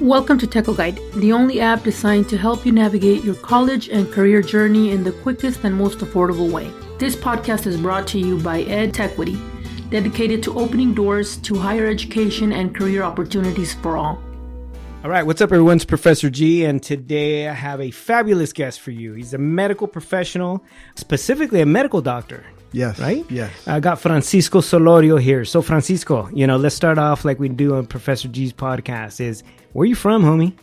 Welcome to Techo Guide, the only app designed to help you navigate your college and career journey in the quickest and most affordable way. This podcast is brought to you by EdTechWitty, dedicated to opening doors to higher education and career opportunities for all. All right, what's up, everyone? It's Professor G, and today I have a fabulous guest for you. He's a medical professional, specifically a medical doctor. Yes. Right? Yes. I got Francisco Solorio here. So, Francisco, let's start off like we do on Professor G's podcast. Where are you from, homie?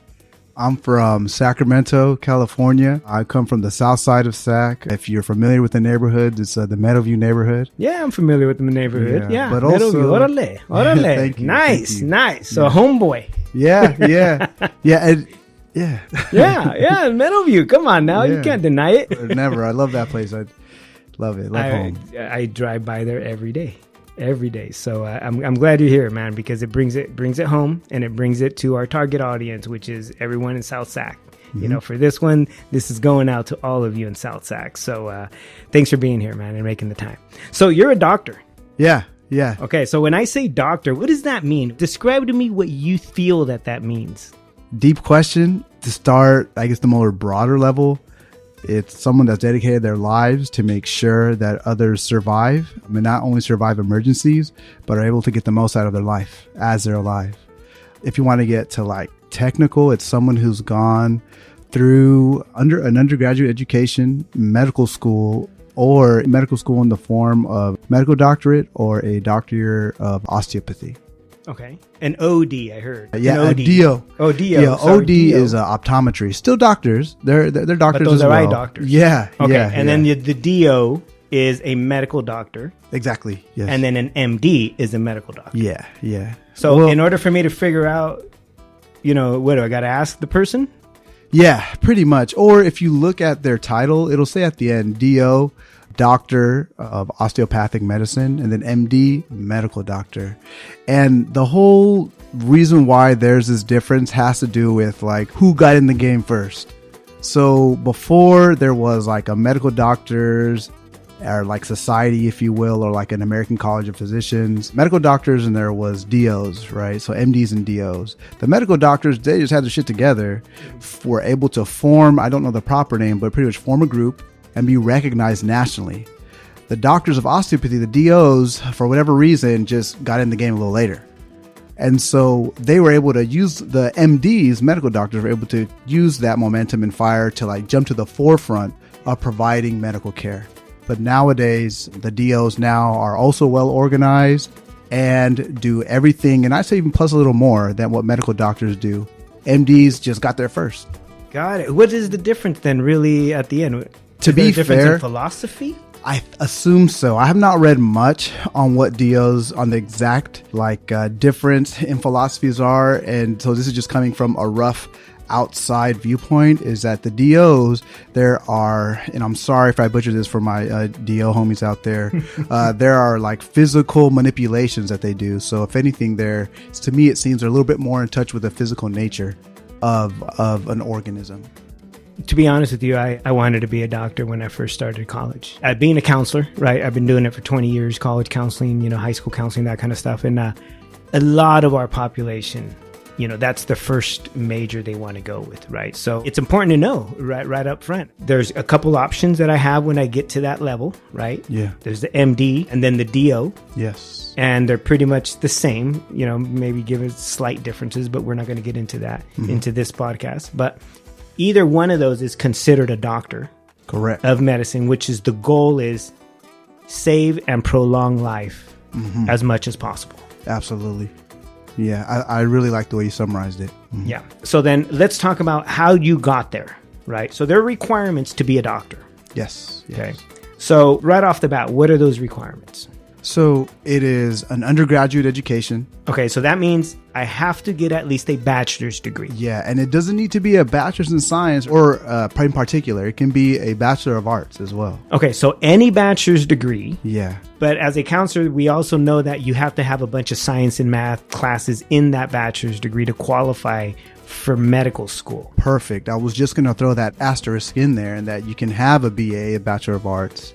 I'm from Sacramento, California. I come from the south side of Sac. If you're familiar with the neighborhood, it's the Meadowview neighborhood. Yeah, I'm familiar with the neighborhood. Yeah. But Meadowview. also, Orale. Thank you, Nice. So, Yeah. homeboy. Yeah. Yeah, Meadowview. Come on now. You Yeah. can't deny it. Never. I love that place. I love it. Love home. I drive by there every day. So I'm glad you're here, man, because it brings it home, and it brings it to our target audience, which is everyone in South Sac. Mm-hmm. For this one, this is going out to all of you in South Sac. So thanks for being here, man, and making the time. So you're a doctor. Yeah. Okay, so when I say doctor, what does that mean? Describe to me what you feel that means. Deep question. To start, I guess the more broader level, it's someone that's dedicated their lives to make sure that others survive. I mean, not only survive emergencies, but are able to get the most out of their life as they're alive. If you want to get to technical, it's someone who's gone through an undergraduate education, medical school, or medical school in the form of medical doctorate or a doctor of osteopathy. Okay. An OD, I heard. Yeah, An OD. a DO. Oh, DO. Yeah, Sorry, OD DO. is optometry. Still doctors. They're doctors But those as are well. eye doctors. Yeah. Okay. Yeah, and then the DO is a medical doctor. Exactly. Yes. And then an MD is a medical doctor. Yeah. So in order for me to figure out, what do I got to ask the person? Yeah, pretty much. Or if you look at their title, it'll say at the end, DO, Doctor of Osteopathic Medicine, and then MD, Medical Doctor. And the whole reason why there's this difference has to do with who got in the game first. So before there was a medical doctors or society, if you will, or an American College of Physicians, medical doctors, and there was DOs, right? So MDs and DOs. The medical doctors, they just had their shit together, were able to form, I don't know the proper name, but pretty much form a group and be recognized nationally. The doctors of osteopathy, the DOs, for whatever reason, just got in the game a little later. And so they were able to use the MDs, medical doctors, were able to use that momentum and fire to jump to the forefront of providing medical care. But nowadays, the DOs now are also well organized and do everything, and I say even plus a little more than what medical doctors do. MDs just got there first. Got it. What is the difference then really at the end? To be difference fair, in philosophy? I assume so. I have not read much on what DOs, on the exact difference in philosophies are. And so this is just coming from a rough outside viewpoint, is that the DOs, there are, and I'm sorry if I butcher this for my DO homies out there, there are physical manipulations that they do. So if anything, to me, it seems they're a little bit more in touch with the physical nature of an organism. To be honest with you, I wanted to be a doctor when I first started college. Being a counselor, right? I've been doing it for 20 years, college counseling, high school counseling, that kind of stuff. And a lot of our population, that's the first major they want to go with, right? So it's important to know right up front. There's a couple options that I have when I get to that level, right? Yeah. There's the MD and then the DO. Yes. And they're pretty much the same, maybe give it slight differences, but we're not going to get into that into this podcast. But either one of those is considered a doctor. Correct. Of medicine, which is the goal is save and prolong life as much as possible. Absolutely. Yeah, I really like the way you summarized it. Mm-hmm. Yeah. So then let's talk about how you got there, right? So there are requirements to be a doctor. Yes. Okay. So right off the bat, what are those requirements? So it is an undergraduate education. Okay, so that means I have to get at least a bachelor's degree. Yeah, and it doesn't need to be a bachelor's in science or in particular. It can be a bachelor of arts as well. Okay, so any bachelor's degree. Yeah. But as a counselor, we also know that you have to have a bunch of science and math classes in that bachelor's degree to qualify for medical school. Perfect. I was just going to throw that asterisk in there, and that you can have a BA, a Bachelor of Arts,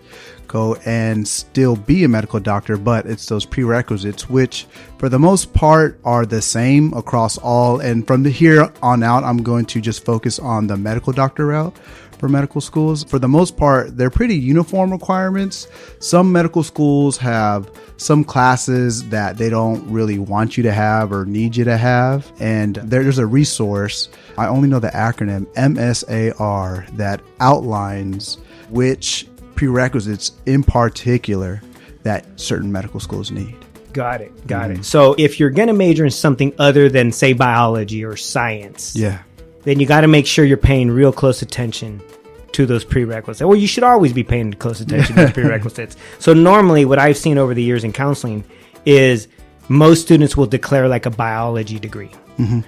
go and still be a medical doctor, but it's those prerequisites, which for the most part are the same across all. And from here on out, I'm going to just focus on the medical doctor route for medical schools. For the most part, they're pretty uniform requirements. Some medical schools have some classes that they don't really want you to have or need you to have. And there's a resource, I only know the acronym MSAR, that outlines which prerequisites in particular that certain medical schools need. Got it. So if you're going to major in something other than, say, biology or science, then you got to make sure you're paying real close attention to those prerequisites. Well, you should always be paying close attention to those prerequisites. So normally what I've seen over the years in counseling is most students will declare like a biology degree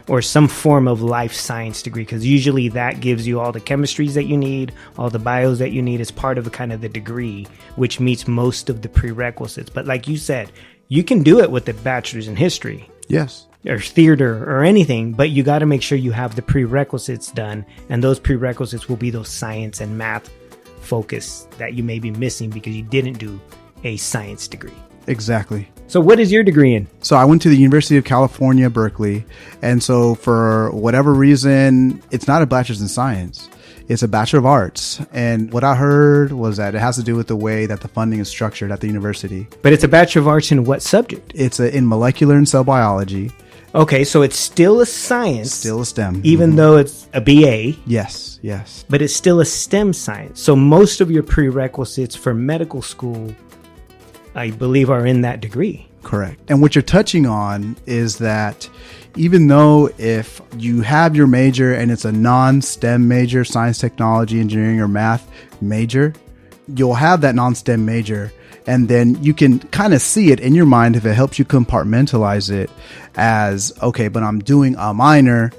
or some form of life science degree, because usually that gives you all the chemistries that you need, all the bios that you need as part of kind of the degree, which meets most of the prerequisites. But like you said, you can do it with a bachelor's in history. Yes. Or theater or anything, but you got to make sure you have the prerequisites done, and those prerequisites will be those science and math focus that you may be missing because you didn't do a science degree. Exactly. So what is your degree in? So I went to the University of California, Berkeley, and so for whatever reason, it's not a bachelor's in science. It's a Bachelor of Arts. And what I heard was that it has to do with the way that the funding is structured at the university. But it's a Bachelor of Arts in what subject? It's in molecular and cell biology. Okay, so it's still a science. Still a STEM. Even though it's a BA. Yes. But it's still a STEM science. So most of your prerequisites for medical school, I believe, are in that degree. Correct. And what you're touching on is that even though if you have your major and it's a non-STEM major, science, technology, engineering, or math major, you'll have that non-STEM major. And then you can kind of see it in your mind if it helps you compartmentalize it as, okay, but I'm doing a minor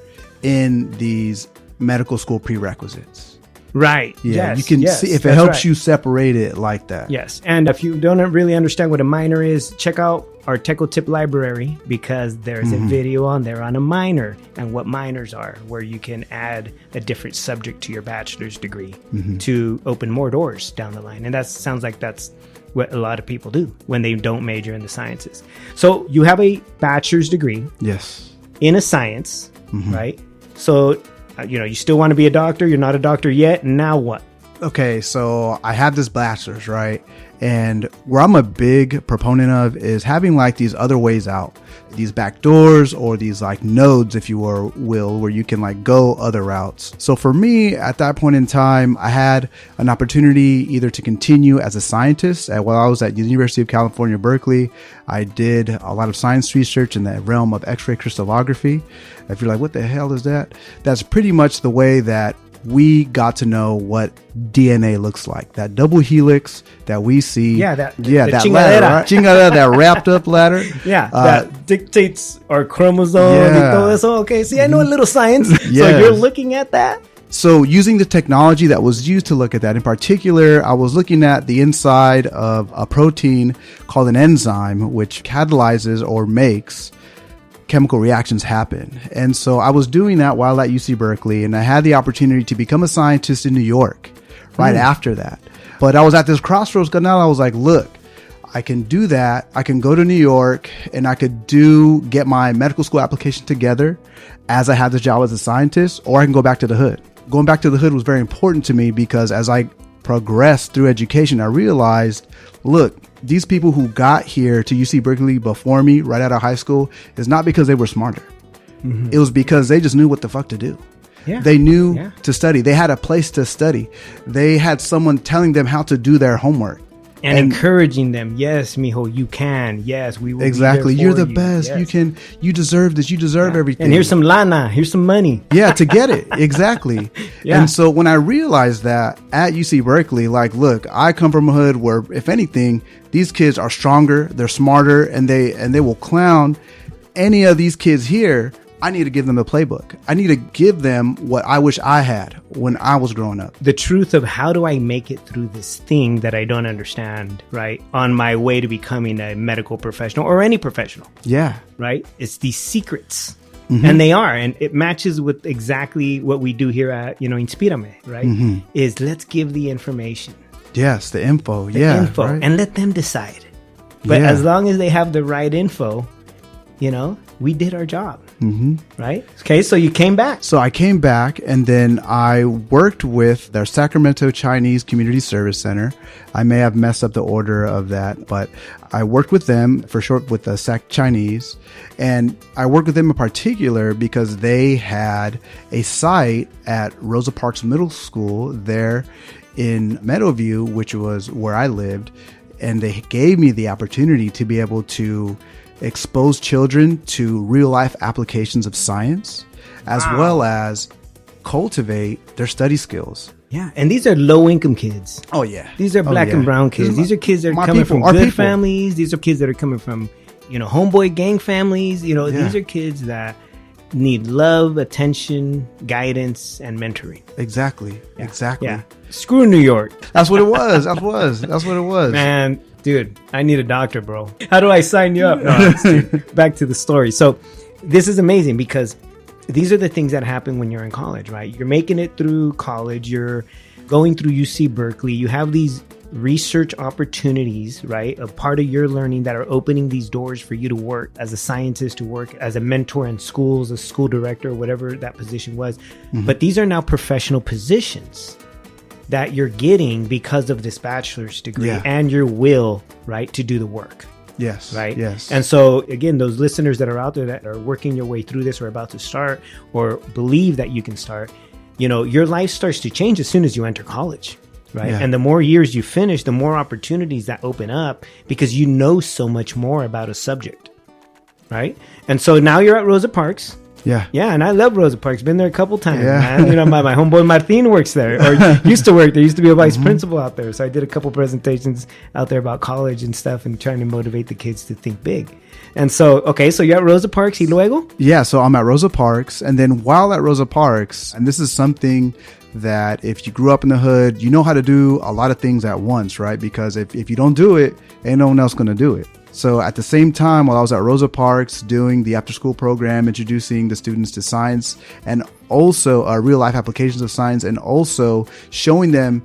in these medical school prerequisites. Right. Yeah. You can see if it helps you separate it like that. Yes. And if you don't really understand what a minor is, check out our Techo Tip library, because there's a video on there on a minor and what minors are, where you can add a different subject to your bachelor's degree to open more doors down the line. And that sounds like that's what a lot of people do when they don't major in the sciences. So you have a bachelor's degree. Yes. In a science, right? So, you still want to be a doctor. You're not a doctor yet. And now what? Okay, so I have this bachelor's, right? And where I'm a big proponent of is having like these other ways out, these back doors or these like nodes, if you will, where you can like go other routes. So for me at that point in time, I had an opportunity either to continue as a scientist. While I was at the University of California, Berkeley, I did a lot of science research in the realm of X-ray crystallography. If you're like, what the hell is that? That's pretty much the way that we got to know what DNA looks like. That double helix that we see. That ladder, right? Chingadera, that wrapped up ladder. That dictates our chromosome. Okay, see, I know a little science. Yes. So you're looking at that? So using the technology that was used to look at that, in particular, I was looking at the inside of a protein called an enzyme, which catalyzes or makes chemical reactions happen. And so I was doing that while at UC Berkeley, and I had the opportunity to become a scientist in New York right after that. But I was at this crossroads because now I was like, look, I can do that. I can go to New York and I could get my medical school application together as I have this job as a scientist, or I can go back to the hood. Going back to the hood was very important to me because as I progressed through education, I realized, look, these people who got here to UC Berkeley before me, right out of high school, is not because they were smarter. It was because they just knew what the fuck to do. They knew to study. They had a place to study. They had someone telling them how to do their homework. And encouraging them. Yes, mijo, you can. Yes, we will. Exactly. Be there You're the you. best. Yes. You deserve this. You deserve everything. And here's some lana. Here's some money. Yeah, to get it. Exactly. And so when I realized that at UC Berkeley, like, look, I come from a hood where, if anything, these kids are stronger, they're smarter, and they will clown any of these kids here. I need to give them the playbook. I need to give them what I wish I had when I was growing up. The truth of how do I make it through this thing that I don't understand, right? On my way to becoming a medical professional or any professional. Yeah. Right? It's these secrets. And they are. And it matches with exactly what we do here at, Inspírame, right? Is let's give the information. Yes, the info. Info, and let them decide. But as long as they have the right info, we did our job. Right? Okay, so you came back. So I came back, and then I worked with their Sacramento Chinese Community Service Center. I may have messed up the order of that, but I worked with them for short with the Sac Chinese. And I worked with them in particular because they had a site at Rosa Parks Middle School there in Meadowview, which was where I lived. And they gave me the opportunity to be able to expose children to real life applications of science, as well as cultivate their study skills. Yeah, and these are low income kids. Oh yeah, these are black and brown kids. These are kids that are coming from good families. These are kids that are coming from homeboy gang families. These are kids that need love, attention, guidance, and mentoring. Exactly. Yeah. Screw New York. That's what it was. That's what it was. Man, dude, I need a doctor, bro. How do I sign you up? No, back to the story. So this is amazing because these are the things that happen when you're in college, right? You're making it through college. You're going through UC Berkeley. You have these research opportunities, right? A part of your learning that are opening these doors for you to work as a scientist, to work as a mentor in schools, a school director, whatever that position was. But these are now professional positions that you're getting because of this bachelor's degree and your will, right, to do the work. Yes. Right. Yes. And so again, those listeners that are out there that are working your way through this or about to start or believe that you can start, your life starts to change as soon as you enter college. Right. Yeah. And the more years you finish, the more opportunities that open up because you know so much more about a subject. Right. And so now you're at Rosa Parks. Yeah. Yeah. And I love Rosa Parks. Been there a couple times, man. My homeboy Martin works there or used to work. There used to be a vice principal out there. So I did a couple presentations out there about college and stuff and trying to motivate the kids to think big. And so, okay, so you're at Rosa Parks, y luego? Yeah. So I'm at Rosa Parks. And then while at Rosa Parks, and this is something that if you grew up in the hood, you know how to do a lot of things at once, right? Because if you don't do it, ain't no one else going to do it. So at the same time, while I was at Rosa Parks doing the after school program, introducing the students to science and also real life applications of science and also showing them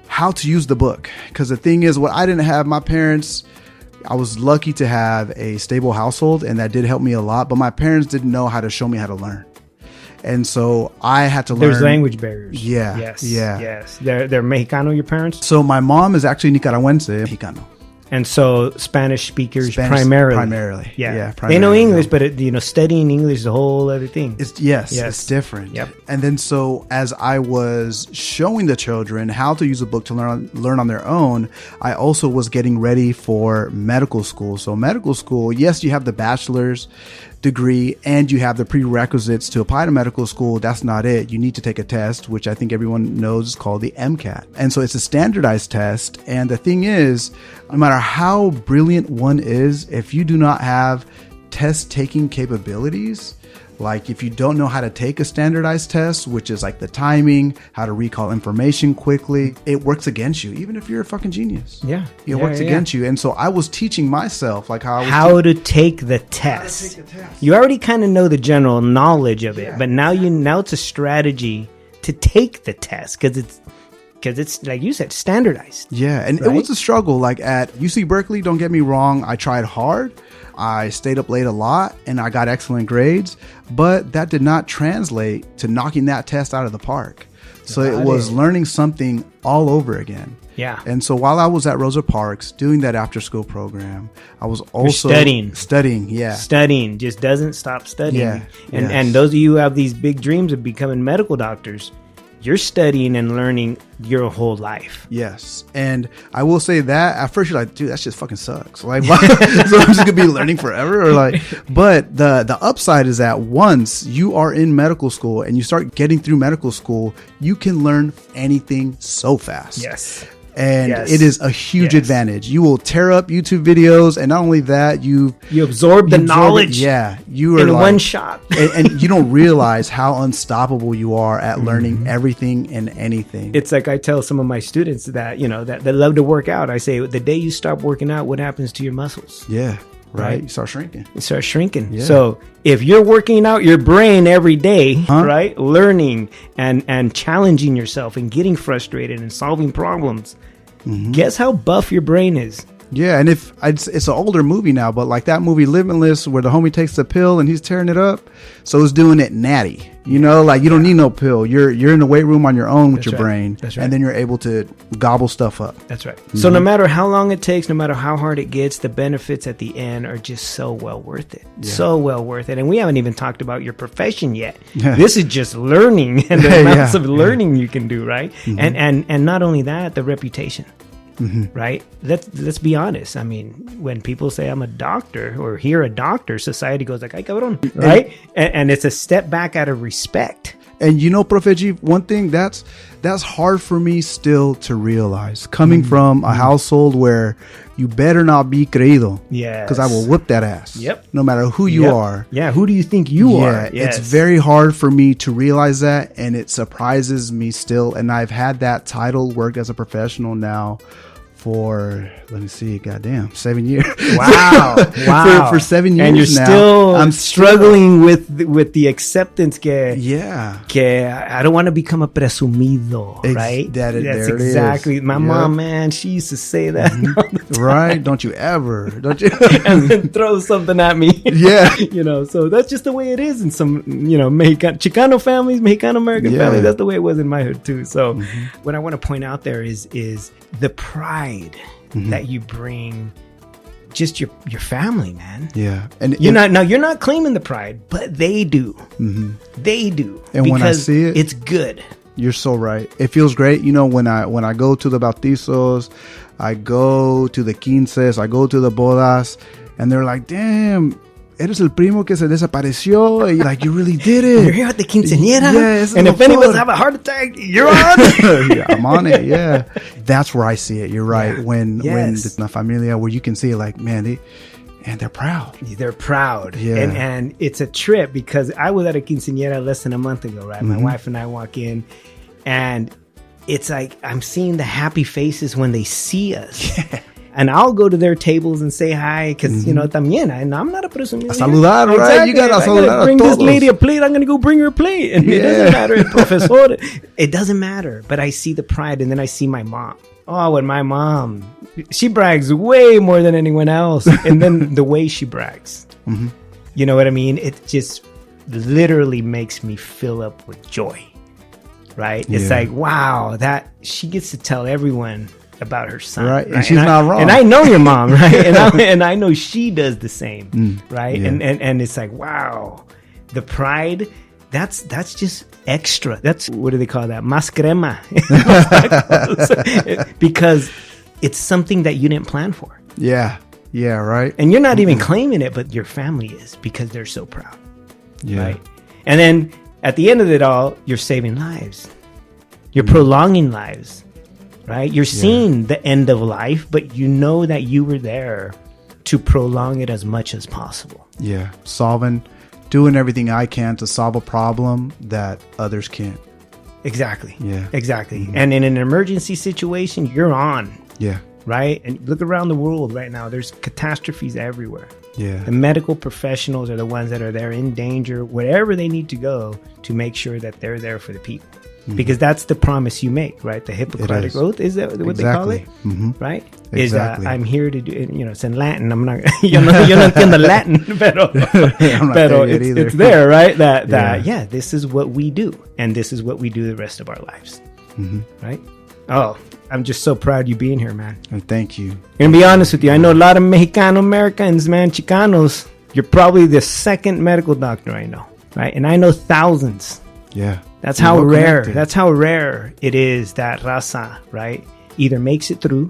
how to use the book. Because the thing is, what I didn't have, my parents, I was lucky to have a stable household and that did help me a lot, but my parents didn't know how to show me how to learn. And so I had to learn. There's language barriers. Yeah. Yes. Yeah. Yes. They're Mexicano, your parents? So my mom is actually Nicaragüense, Mexicano. And so Spanish speakers primarily. Yeah. Primarily. They know English, but studying English is a whole other thing. It's different. Yep. And then so as I was showing the children how to use a book to learn on their own, I also was getting ready for medical school. So medical school, yes, you have the bachelor's degree and you have the prerequisites to apply to medical school. That's not it. You need to take a test, which I think everyone knows is called the MCAT. And so it's a standardized test. And the thing is, no matter how brilliant one is, if you do not have test taking capabilities, like if you don't know how to take a standardized test, which is like the timing, how to recall information quickly, it works against you, even if you're a fucking genius. Yeah. It works against you. And so I was teaching myself like how to take the test. You already kind of know the general knowledge of it, but now it's a strategy to take the test because it's like you said, standardized. Yeah. And it was a struggle. Like at UC Berkeley, don't get me wrong, I tried hard. I stayed up late a lot and I got excellent grades, but that did not translate to knocking that test out of the park. So it was learning something all over again. Yeah. And so while I was at Rosa Parks doing that after school program, I was also studying. Yeah. Studying, just doesn't stop studying. Yeah. And those of you who have these big dreams of becoming medical doctors, you're studying and learning your whole life. Yes. And I will say that at first you're like, dude, that shit fucking sucks. Like, so I'm just gonna be learning forever or like, but the upside is that once you are in medical school and you start getting through medical school, you can learn anything so fast. Yes. And it is a huge advantage. You will tear up YouTube videos, and not only that, you absorb the knowledge. You are in one shot, and you don't realize how unstoppable you are at learning everything and anything. It's like I tell some of my students that that love to work out. I say the day you stop working out, what happens to your muscles? Yeah. Right. You start shrinking. Yeah. So if you're working out your brain every day, right, learning and challenging yourself and getting frustrated and solving problems, guess how buff your brain is. Yeah, and if it's an older movie now, but like that movie Limitless, where the homie takes the pill and he's tearing it up, so it's doing it natty. You know, like you don't need no pill. You're in the weight room on your own with your brain, and then you're able to gobble stuff up. That's right. So no matter how long it takes, no matter how hard it gets, the benefits at the end are just so well worth it. So well worth it. And we haven't even talked about your profession yet. This is just learning and the amounts of learning you can do, right? And not only that, the reputation. Right? Let's be honest. I mean, when people say I'm a doctor or hear a doctor, society goes like, "Ay, cabrón," right? And it's a step back out of respect. And you know, Profe G, one thing that's hard for me still to realize, coming from a household where you better not be creído. Yeah. Because I will whip that ass. Yep. No matter who you are. Yeah. Who do you think you are? It's very hard for me to realize that, and it surprises me still. And I've had that title, worked as a professional now for, let me see, goddamn, 7 years. Wow. Wow. For 7 years and you're now. Still I'm struggling with the acceptance que I don't want to become a presumido, right? That's exactly. My mom, man, she used to say that. Right? Don't you ever. Don't you? And then throw something at me. Yeah. You know, so that's just the way it is in some, you know, Chicano families, Mexican-American families. That's the way it was in my hood too. So what I want to point out there is the pride that you bring, just your family, man. Yeah, and you're not claiming the pride, but they do. They do, and when I see it, it's good. You're so right. It feels great. You know, when I go to the bautizos, I go to the quinces, I go to the bodas, and they're like, "Damn, eres el primo que se desapareció." And like, you really did it. You're here at the quinceañera. Yes. And if anyone have a heart attack, you're on. Yeah, I'm on it. Yeah. That's where I see it. You're right. Yeah. When it's La Familia, where you can see it, like, man, they're proud. They're proud. Yeah. And it's a trip, because I was at a quinceañera less than a month ago, right? My wife and I walk in, and it's like I'm seeing the happy faces when they see us. Yeah. And I'll go to their tables and say hi, because, you know, también, and I'm not a presumido. A saludar, right? Exactly. You got to saludar. Bring this lady a plate. I'm going to go bring her a plate. And it doesn't matter if profesor. It doesn't matter. But I see the pride, and then I see my mom. Oh, and my mom, she brags way more than anyone else. And then the way she brags, you know what I mean? It just literally makes me fill up with joy, right? It's like, wow, that she gets to tell everyone about her son, right? And she's not wrong. And I know your mom, right? And I know she does the same, right? Yeah. And it's like, wow, the pride. That's just extra. That's, what do they call that? Más crema. Because it's something that you didn't plan for. Yeah. Yeah. Right. And you're not even claiming it, but your family is, because they're so proud. Yeah. Right. And then at the end of it all, you're saving lives. You're prolonging lives. Right? You're seeing the end of life, but you know that you were there to prolong it as much as possible. Yeah. Doing everything I can to solve a problem that others can't. Exactly. Yeah. Exactly. And in an emergency situation, you're on. Yeah. Right? And look around the world right now. There's catastrophes everywhere. Yeah. The medical professionals are the ones that are there in danger, wherever they need to go, to make sure that they're there for the people. Because that's the promise you make, right? The Hippocratic Oath, is that what they call it? Right? Exactly. Is I'm here to do, you know, it's in Latin. I'm not, yo no entiendo Latin, pero it's there, right? That this is what we do, and this is what we do the rest of our lives, right? Oh, I'm just so proud you being here, man. And thank you. And to be honest with you, I know a lot of Mexicano-Americans, man, Chicanos. You're probably the second medical doctor I know, right? And I know thousands. Yeah. That's how rare. Connected. That's how rare it is that raza, right, either makes it through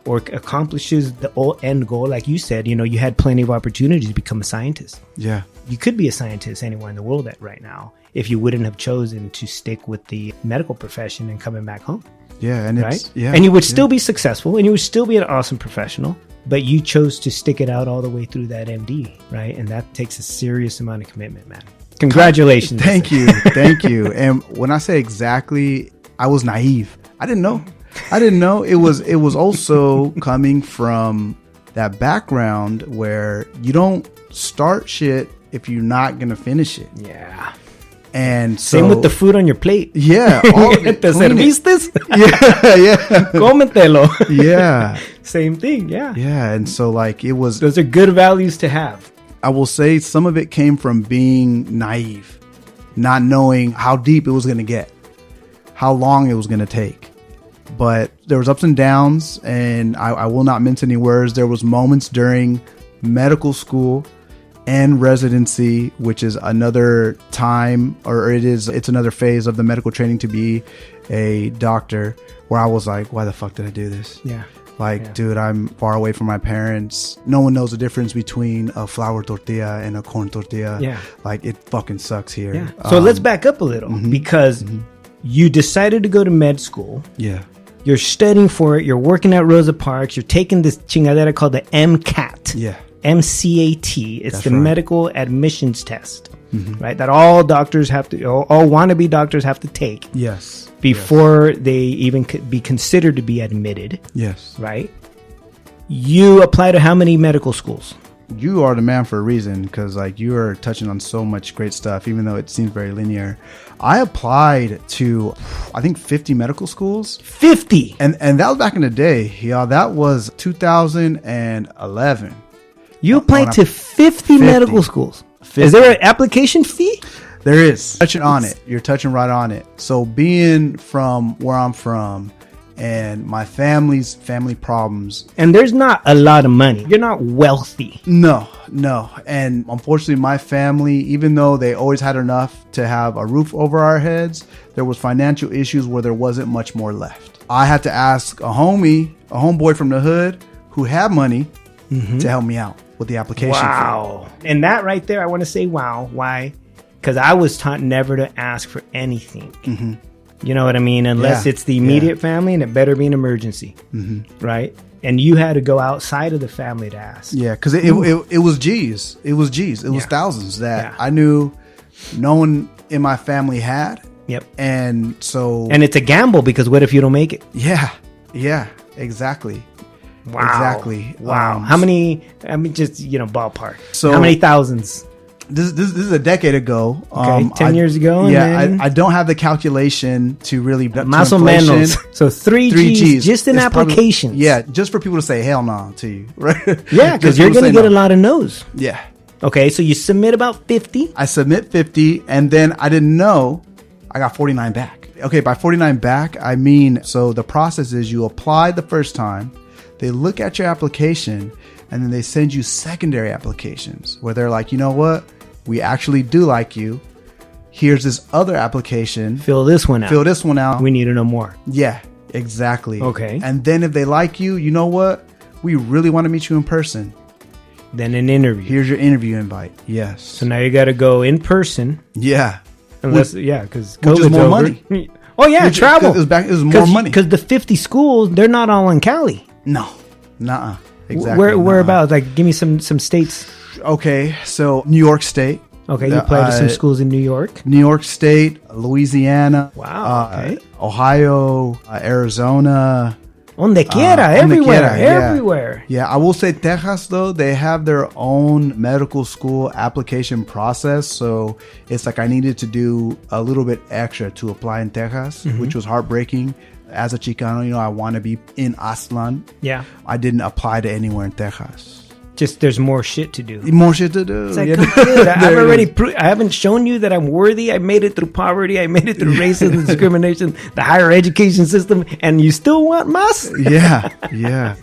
or accomplishes the end goal. Like you said, you know, you had plenty of opportunities to become a scientist. Yeah. You could be a scientist anywhere in the world right now if you wouldn't have chosen to stick with the medical profession and coming back home. Yeah. And right? And you would still be successful, and you would still be an awesome professional, but you chose to stick it out all the way through that MD, right? And that takes a serious amount of commitment, man. Congratulations. Thank you. Thank you. And when I say exactly, I was naive. I didn't know. It was also coming from that background where you don't start shit if you're not going to finish it. Yeah. And so, same with the food on your plate. Yeah, all of it. ¿Te Clean it. serviste? Yeah. Cómetelo. Yeah. Same thing, yeah. Yeah. And so like it was, Those are good values to have. I will say some of it came from being naive, not knowing how deep it was going to get, how long it was going to take. But there was ups and downs, and I will not mince any words. There was moments during medical school and residency, which is another time, or it's another phase of the medical training to be a doctor, where I was like, why the fuck did I do this? Yeah. Like, dude, I'm far away from my parents. No one knows the difference between a flour tortilla and a corn tortilla. Yeah. Like, it fucking sucks here. Yeah. So let's back up a little, because you decided to go to med school. Yeah. You're studying for it. You're working at Rosa Parks. You're taking this chingadera called the MCAT. Yeah. MCAT. It's That's the right. medical admissions test, right? That all doctors have to, all wannabe doctors have to take Yes. before they even could be considered to be admitted, Yes. right? You apply to how many medical schools? You are the man for a reason, because like you are touching on so much great stuff, even though it seems very linear. I applied to, I think, 50 medical schools. 50. And that was back in the day. Yeah, that was 2011. You applied to 50 medical schools. 50. Is there an application fee? There is. Touching on it. You're touching right on it. So being from where I'm from and my family's family problems. And there's not a lot of money. You're not wealthy. No. And unfortunately, my family, even though they always had enough to have a roof over our heads, there was financial issues where there wasn't much more left. I had to ask a homeboy from the hood who had money to help me out with the application fee. Wow. And that right there, I want to say wow. Why? Because I was taught never to ask for anything. You know what I mean? Unless it's the immediate family, and it better be an emergency. Right? And you had to go outside of the family to ask. Yeah, because it was G's. It was G's. It was thousands that I knew no one in my family had. Yep. And so... And it's a gamble, because what if you don't make it? Yeah, exactly. Wow. Exactly. Wow. How many, I mean, just, ballpark. So how many thousands? This is a decade ago. Okay, 10 years ago. Yeah, and then I don't have the calculation to really... Más o menos. So 3 G's, just an application. Yeah, just for people to say hell no to you, right? Yeah, because you're going to get a lot of no's. Yeah. Okay, so you submit about 50. I submit 50, and then I didn't know I got 49 back. Okay, by 49 back, I mean, so the process is you apply the first time, they look at your application, and then they send you secondary applications where they're like, you know what? We actually do like you. Here's this other application. Fill this one out. We need to know more. Yeah, exactly. Okay. And then if they like you, you know what? We really want to meet you in person. Then an interview. Here's your interview invite. Yes. So now you got to go in person. Yeah. Unless, because which is more money. Oh, yeah, travel. It was more money. Because the 50 schools, they're not all in Cali. No. Nuh-uh. Exactly. Whereabouts? Like, give me some states. Okay, so New York State. Okay, you applied to some schools in New York. New York State, Louisiana. Wow. Okay. Ohio, Arizona. Donde quiera, everywhere. Yeah, I will say Texas, though, they have their own medical school application process. So it's like I needed to do a little bit extra to apply in Texas, which was heartbreaking. As a Chicano, I want to be in Aztlan. Yeah. I didn't apply to anywhere in Texas. Just there's more shit to do. More shit to do. It's like, dude, I've already I haven't shown you that I'm worthy. I made it through poverty. I made it through racism, discrimination, the higher education system, and you still want mas? Yeah.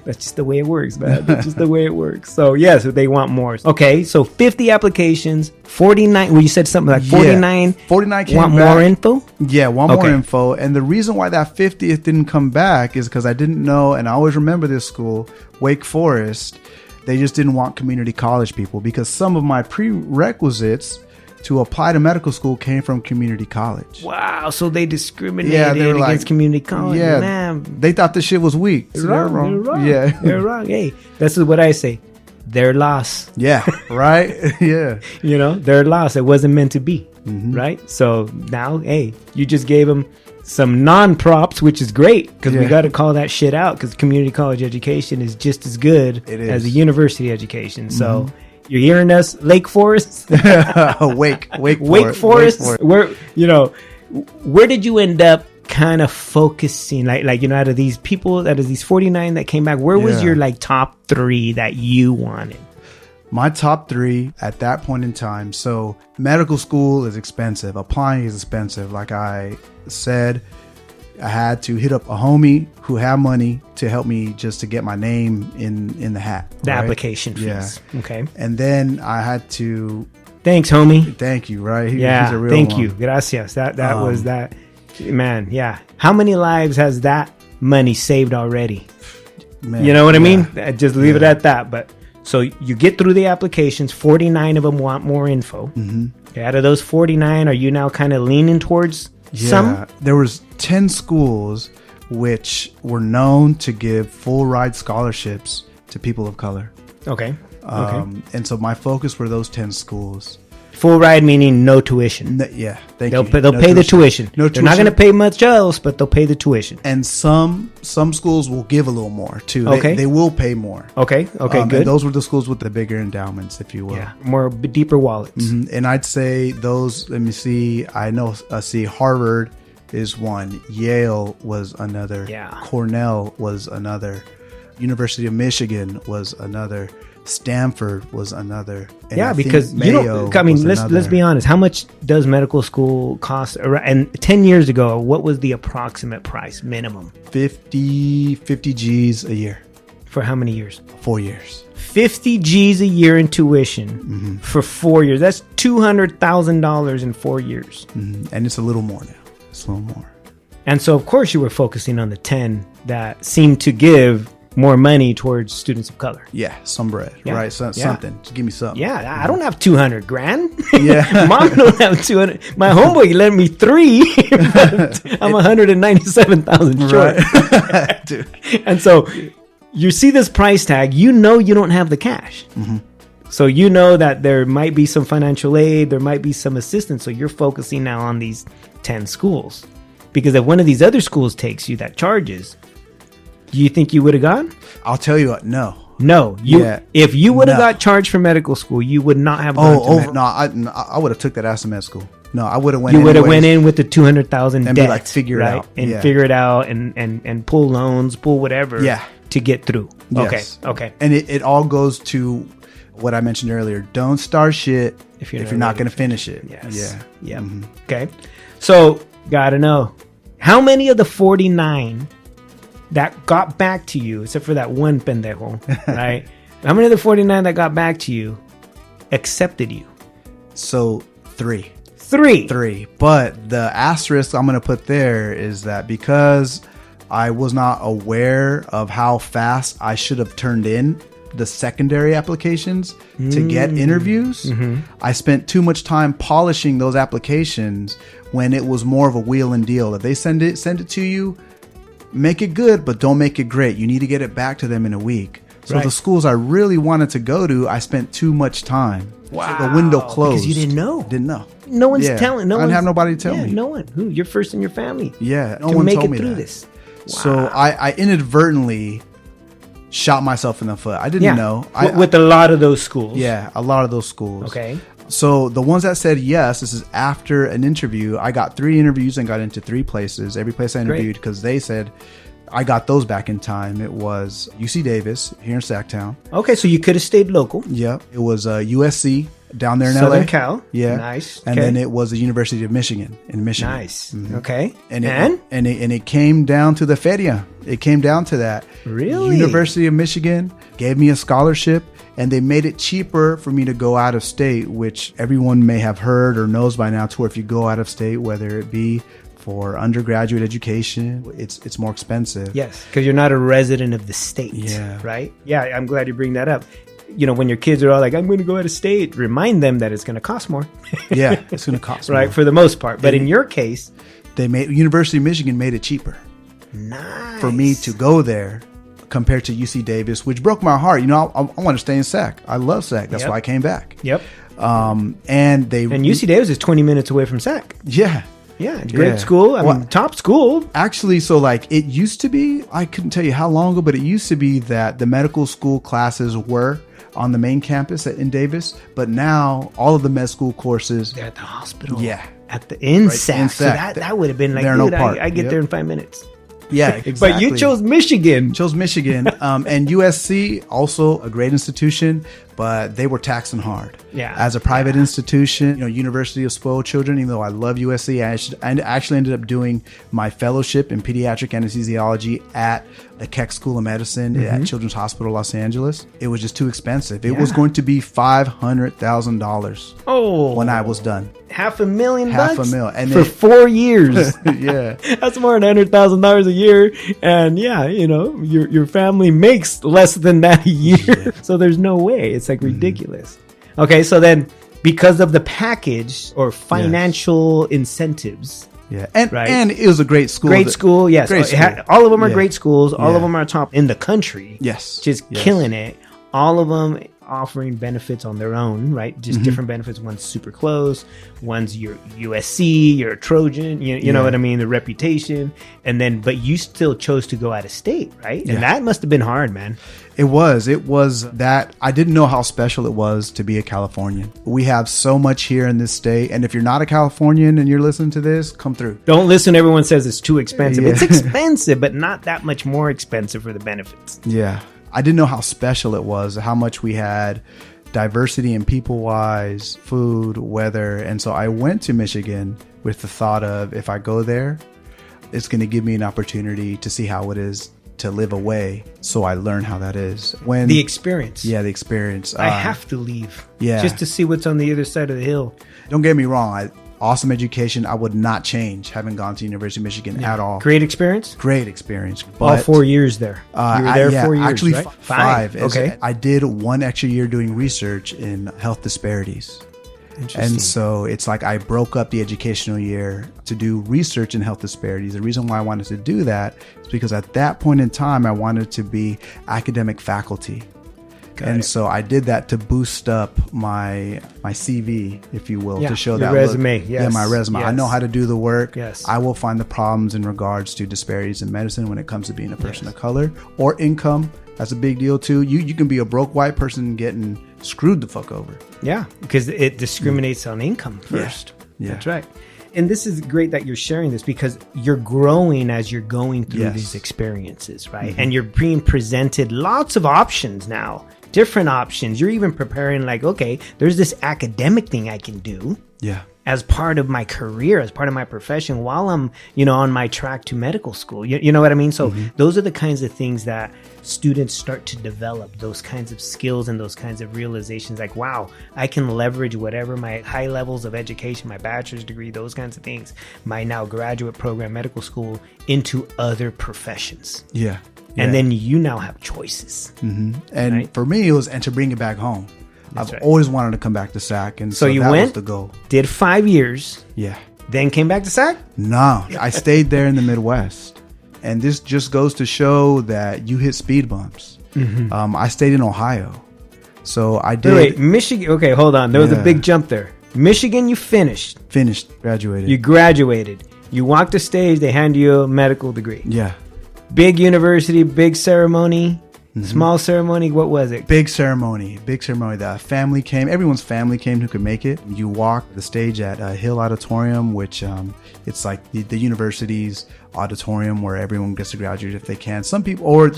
That's just the way it works, man. That's just the way it works. So, so they want more. Okay, so 50 applications, 49. Well, you said something like 49. Yeah, 49 came want back. more info? Yeah, more info. And the reason why that 50th didn't come back is because I didn't know, and I always remember this school, Wake Forest. They just didn't want community college people because some of my prerequisites to apply to medical school came from community college. Wow, so they discriminated against community college. Yeah, man. They thought this shit was weak. So they're wrong. Yeah, they're wrong. Hey, this is what I say. Their loss. Yeah, right? Yeah. Their loss. It wasn't meant to be, right? So now, hey, you just gave them some non-props, which is great because we got to call that shit out because community college education is just as good as a university education. So You're hearing us, Lake Forest? Wake Forest. Where did you end up kind of focusing? Like out of these people, out of these 49 that came back, where was your like top 3 that you wanted? My top 3 at that point in time. So medical school is expensive. Applying is expensive. Like I said, I had to hit up a homie who had money to help me just to get my name in the hat. The application fees. Yeah. Okay. And then I had to... Thanks, homie. Thank you, right? He's a real thank one. you. Gracias. That was that. Man, yeah. How many lives has that money saved already? Man, you know what I mean? Just leave it at that. But so you get through the applications. 49 of them want more info. Mm-hmm. Okay, out of those 49, are you now kind of leaning towards some? There was 10 schools which were known to give full ride scholarships to people of color. Okay. And so my focus were those 10 schools. Full ride meaning no tuition. Thank you. They'll pay the tuition. They're not going to pay much else, but they'll pay the tuition. And some schools will give a little more too. Okay. They will pay more. Okay, good. And those were the schools with the bigger endowments, if you will. Yeah, more deeper wallets. Mm-hmm. And I'd say those, let me see, Harvard is one. Yale was another. Yeah. Cornell was another. University of Michigan was another. Stanford was another. And yeah, because let's be honest. How much does medical school cost? And 10 years ago, what was the approximate price minimum? 50 G's a year. For how many years? 4 years. 50 G's a year in tuition for 4 years. That's $200,000 in 4 years. Mm-hmm. And it's a little more now. It's a little more. And so, of course, you were focusing on the 10 that seemed to give more money towards students of color. Yeah, some bread, right? Something. Just give me something. Yeah, I don't have $200,000. Yeah. Mom don't have 200. My homeboy lent me 3. I'm 197,000 short. Right. Dude. And so you see this price tag, you don't have the cash. Mm-hmm. So you know that there might be some financial aid, there might be some assistance. So you're focusing now on these 10 schools. Because if one of these other schools takes you that charges, do you think you would have gone? I'll tell you what, no. No. If you would have got charged for medical school, you would not have gone to I would have took that as a med school. No, I would have went. You would have went in with the 200,000 and debt, be like, figure it out and figure it out, and pull loans, pull whatever, to get through. Yes. Okay. And it all goes to what I mentioned earlier. Don't start shit if you're not going to finish it. Yes. Yeah. Mm-hmm. Okay. So gotta know, how many of the 49 that got back to you, except for that one pendejo, right? How many of the 49 that got back to you accepted you? So 3. 3. But the asterisk I'm going to put there is that because I was not aware of how fast I should have turned in the secondary applications to get interviews, I spent too much time polishing those applications when it was more of a wheel and deal. If they send it to you, make it good, but don't make it great. You need to get it back to them in a week. So the schools I really wanted to go to, I spent too much time. Wow. So the window closed. Because you didn't know. No one's telling. I didn't have nobody to tell me. No one. You're first in your family. Yeah. No to one make told it me through that. this. Wow. So I inadvertently shot myself in the foot. I didn't know. With a lot of those schools. Yeah, a lot of those schools. Okay. So the ones that said yes, this is after an interview. I got 3 interviews and got into 3 places. Every place I interviewed, because they said, I got those back in time. It was UC Davis here in Sacktown. Okay, so you could have stayed local. Yep. It was USC down there in Southern LA. Cal. Yeah. Nice. And then it was the University of Michigan in Michigan. Nice. Mm-hmm. Okay. And it came down to the feria. It came down to that. Really? University of Michigan gave me a scholarship, and they made it cheaper for me to go out of state, which everyone may have heard or knows by now, to where if you go out of state, whether it be for undergraduate education, it's more expensive. Yes, because you're not a resident of the state. Yeah. Right? Yeah, I'm glad you bring that up. When your kids are all like, I'm going to go out of state, remind them that it's going to cost more. Yeah, it's going to cost more. Right, for the most part. But in your case, University of Michigan made it cheaper. Nice. For me to go there compared to UC Davis, which broke my heart. I want to stay in Sac. I love Sac. That's why I came back. Yep. And UC Davis is 20 minutes away from Sac. Yeah. Yeah, great school. I mean, top school. Actually, so it used to be, I couldn't tell you how long ago, but it used to be that the medical school classes were on the main campus in Davis, but now all of the med school courses, They're at the hospital. Yeah. At the in Right, Sac. in So Sac. that would have been like, They're no dude, part. I get Yep. there in 5 minutes. yeah, exactly. But you chose Michigan. Chose Michigan, and USC, also a great institution, but they were taxing hard. Yeah. As a private institution, University of Spoiled Children, even though I love USC, I actually ended up doing my fellowship in pediatric anesthesiology at the Keck School of Medicine at Children's Hospital, Los Angeles. It was just too expensive. It was going to be $500,000 Oh. when I was done. $500,000 $500,000. And for then- 4 years. Yeah. That's more than $100,000 a year. And yeah, your family makes less than that a year. So there's no way. It's like ridiculous. Okay, so then because of the package or financial incentives. Yeah. And Right. and it was a great school. Great school, yes. Great school. All of them are Yeah. great schools. All of Yeah. them are top in the country. Yes. Just Yes. killing it. All of them offering benefits on their own, right? Just different benefits. One's super close. One's your USC, you're a Trojan. You know what I mean? The reputation. And then, but you still chose to go out of state, right? Yeah. And that must have been hard, man. It was that I didn't know how special it was to be a Californian. We have so much here in this state. And if you're not a Californian and you're listening to this, come through. Don't listen. Everyone says it's too expensive. Yeah. It's expensive, but not that much more expensive for the benefits. Yeah. I didn't know how special it was, how much we had diversity in people wise, food, weather. And so I went to Michigan with the thought of, if I go there, it's going to give me an opportunity to see how it is to live away. So I learn how that is. When The experience. Yeah, the experience. I have to leave. yeah. Just to see what's on the other side of the hill. Don't get me wrong. Awesome education. I would not change having gone to University of Michigan at all. Great experience. Great experience. All But 4 years there. You were there 4 years, actually right? 5. Okay. I did 1 extra year doing research in health disparities. Interesting. And so it's like I broke up the educational year to do research in health disparities. The reason why I wanted to do that is because at that point in time, I wanted to be academic faculty. So I did that to boost up my CV, if you will, Yeah, to show your that resume. Look, Yes. yeah, my resume. I Yes. know how to do the work. Yes. I will find the problems in regards to disparities in medicine when it comes to being a person of color or income. That's a big deal too. You can be a broke white person getting screwed the fuck over. Yeah, because it discriminates on income first. Yeah. That's right. And this is great that you're sharing this because you're growing as you're going through Yes. these experiences, right? And you're being presented lots of options now, different options. You're even preparing like, okay, there's this academic thing I can do Yeah. as part of my career, as part of my profession while I'm, on my track to medical school. You know what I mean? So those are the kinds of things that students start to develop, those kinds of skills and those kinds of realizations like, wow, I can leverage whatever my high levels of education, my bachelor's degree, those kinds of things, my now graduate program, medical school, into other professions. Yeah. And then you now have choices. And Right. for me, it was, and to bring it back home. That's I've right. always wanted to come back to SAC. And so you that went? was the goal. Did 5 years, Yeah. then came back to SAC? No, I stayed there in the Midwest. And this just goes to show that you hit speed bumps. I stayed in Ohio. So I did Wait, Michigan. Okay, hold on. There was a Yeah. big jump there. Michigan, you finished. finished, graduated. You graduated. You walked the stage. They hand you a medical degree. yeah. Big university, big ceremony, small ceremony. What was it? Big ceremony. The family came. Everyone's family came who could make it. You walk the stage at Hill Auditorium, which it's like the university's auditorium where everyone gets to graduate if they can. Some people, or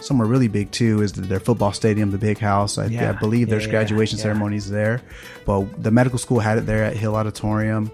some are really big too, is their football stadium, the big house. I believe there's graduation ceremonies there. But the medical school had it there at Hill Auditorium.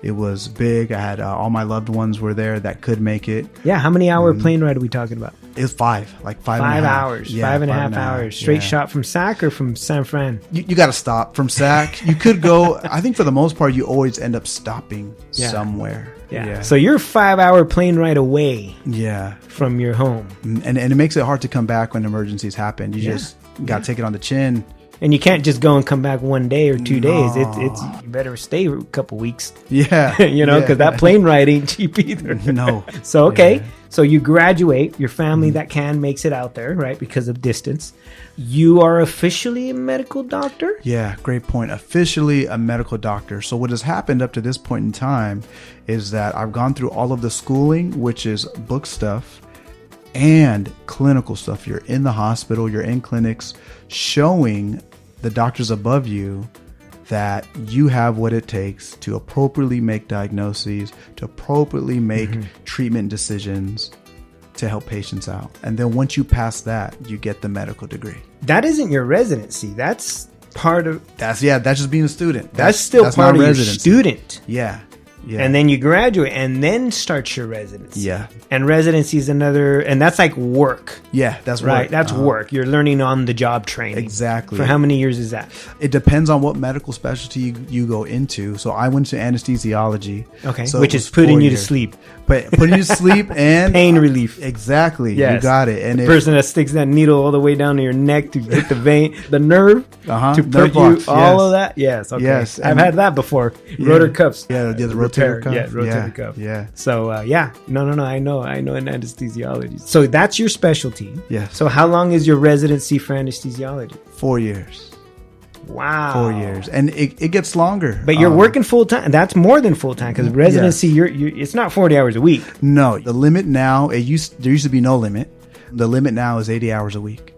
It was big. I had all my loved ones were there that could make it. Yeah, how many hour plane ride are we talking about? It was 5 and a 5 half. hours. Yeah, 5.5 hours. Straight yeah. shot from SAC or from San Fran? You got to stop from SAC. You could go. I think for the most part, you always end up stopping somewhere. Yeah. So you're a 5 hour plane ride away Yeah. from your home. And it makes it hard to come back when emergencies happen. You just got to take it on the chin. And you can't just go and come back 1 day or 2 days. It's you better stay a couple weeks. Yeah. Because that plane ride ain't cheap either. No. So, okay. Yeah. So you graduate, your family that can makes it out there, right? Because of distance. You are officially a medical doctor? Yeah, great point. Officially a medical doctor. So what has happened up to this point in time is that I've gone through all of the schooling, which is book stuff. and clinical stuff. You're in the hospital, you're in clinics, showing the doctors above you that you have what it takes to appropriately make diagnoses, to appropriately make treatment decisions to help patients out. And then once you pass that, you get the medical degree. That isn't your residency. That's part of... That's just being a student. That's still part of your student. Yeah. And then you graduate and then start your residency. Yeah. And residency is another, and that's like work. Yeah, that's right. Work. That's work. You're learning on the job training. Exactly. For how many years is that? It depends on what medical specialty you go into. So I went to anesthesiology. Okay. So which is putting you to sleep. But putting you to sleep and pain relief. Exactly. Yes. You got it. And the person that sticks that needle all the way down to your neck to hit the vein, the nerve, to put nerve blocks. all of that. Yes. Okay. Yes. I've had that before. Yeah. Rotor cuffs. Yeah. The rotator cuff. Yeah. Rotator cuff. Yeah. So yeah. No. I know in anesthesiology. So that's your specialty. Yeah. So how long is your residency for anesthesiology? 4 years. Wow. 4 years. And it gets longer. But you're working full time. That's more than full time because residency, you're it's not 40 hours a week. No, the limit now, there used to be no limit. The limit now is 80 hours a week.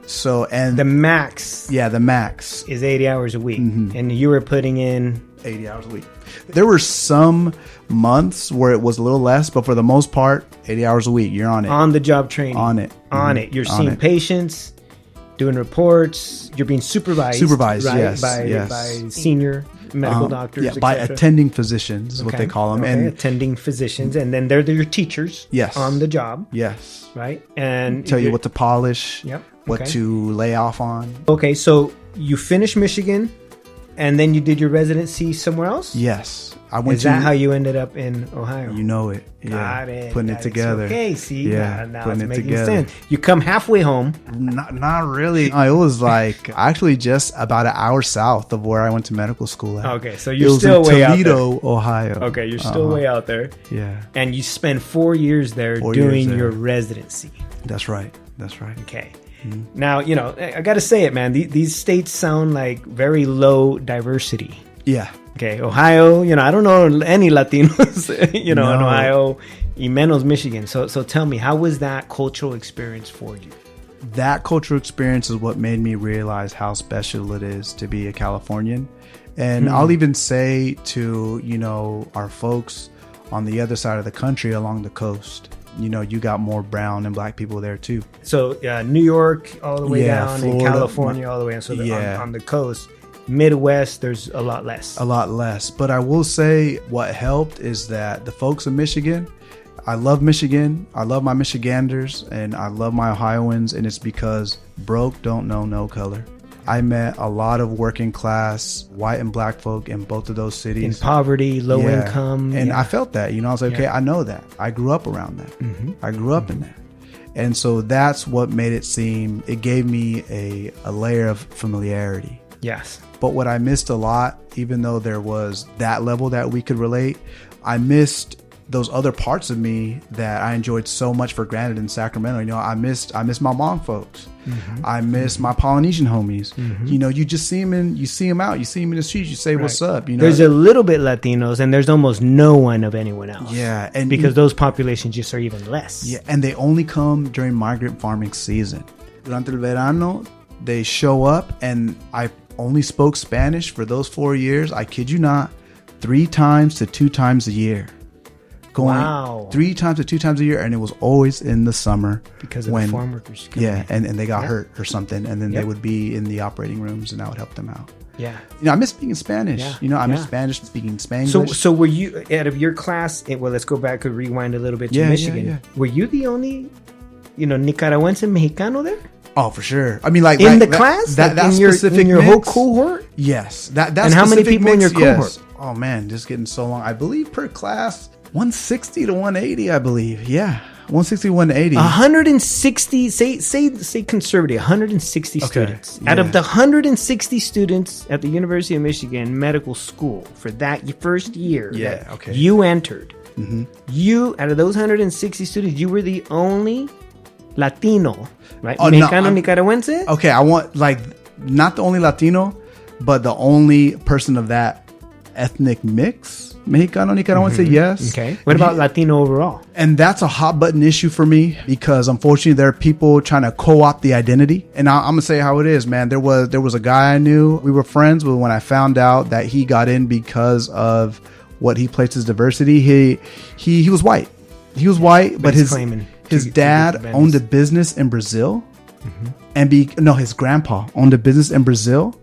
So, and the max. Yeah, the max is 80 hours a week. And you were putting in 80 hours a week. There were some months where it was a little less, but for the most part, 80 hours a week. You're on it. On the job training. On it. On it. You're seeing patients, doing reports. You're being supervised. Supervised, right? yes. By senior medical doctors. Yeah, by attending physicians is what they call them. And attending physicians. And then they're your teachers. Yes. On the job. Yes. Right? And tell you what to polish. Yep. What to lay off on. Okay, so you finished Michigan. And then you did your residency somewhere else? Yes. Is that how you ended up in Ohio? You know it. Got it. Putting it together. Okay, see? Yeah. Now putting it's it making together. sense. You come halfway home. Not really. It was like actually just about an hour south of where I went to medical school at. Okay, so you're still way out there. Toledo, Ohio. Okay, you're still way out there. Yeah. And you spend 4 years there doing your residency. That's right. Okay. Now, I got to say it, man. These states sound like very low diversity. Yeah. Okay. Ohio, I don't know any Latinos, in Ohio, y menos Michigan. So tell me, how was that cultural experience for you? That cultural experience is what made me realize how special it is to be a Californian. And I'll even say to, our folks on the other side of the country along the coast, you got more brown and black people there too. So New York all the way down, Florida, and California all the way down. So on the coast, Midwest, there's a lot less. But I will say what helped is that the folks in Michigan, I love Michigan. I love my Michiganders and I love my Ohioans. And it's because broke don't know no color. I met a lot of working class white and black folk in both of those cities. In poverty, low income. And I felt that, I was like, okay, I know that. I grew up around that. I grew up in that. And so that's what made it gave me a layer of familiarity. Yes. But what I missed a lot, even though there was that level that we could relate, I missed those other parts of me that I enjoyed so much for granted in Sacramento. I missed my Hmong folks. I miss my Polynesian homies. You just see them you see them out. You see them in the streets. You say, "What's up?" There's a little bit Latinos, and there's almost no one of anyone else. Yeah, and because those populations just are even less. Yeah, and they only come during migrant farming season. Durante el verano, they show up, and I only spoke Spanish for those 4 years. I kid you not, 3 times to 2 times a year. Going 3 times to 2 times a year, and it was always in the summer because of the farm workers. And they got hurt or something, and then they would be in the operating rooms, and I would help them out. Yeah, I miss speaking Spanish. I miss Spanish, speaking Spanglish. So were you out of your class? Well, let's go back and rewind a little bit to Michigan. Yeah. Were you the only, Nicaraguense Mexicano there? Oh, for sure. I mean, like in the class, that in your whole cohort. Yes, that. And how many people in your cohort? Yes. Oh man, just getting so long. I believe per class 160 to 180. I believe. Yeah, 160 to 180. 160. Say conservative. 160 students out of the 160 students at the University of Michigan Medical School for that first year. Yeah. Okay. You entered. You out of those 160 students, you were the only Latino, right? Mexicano, Nicaragüense? Okay, I want not the only Latino, but the only person of that ethnic mix. Mexicano, Nicaraguan say yes. Okay. What about Latino overall? And that's a hot button issue for me because unfortunately there are people trying to co-opt the identity. And I'm gonna say how it is, man. There was a guy I knew. We were friends, but when I found out that he got in because of what he placed as diversity, he was white. He was white, but his dad owned a business in Brazil, and his grandpa owned a business in Brazil.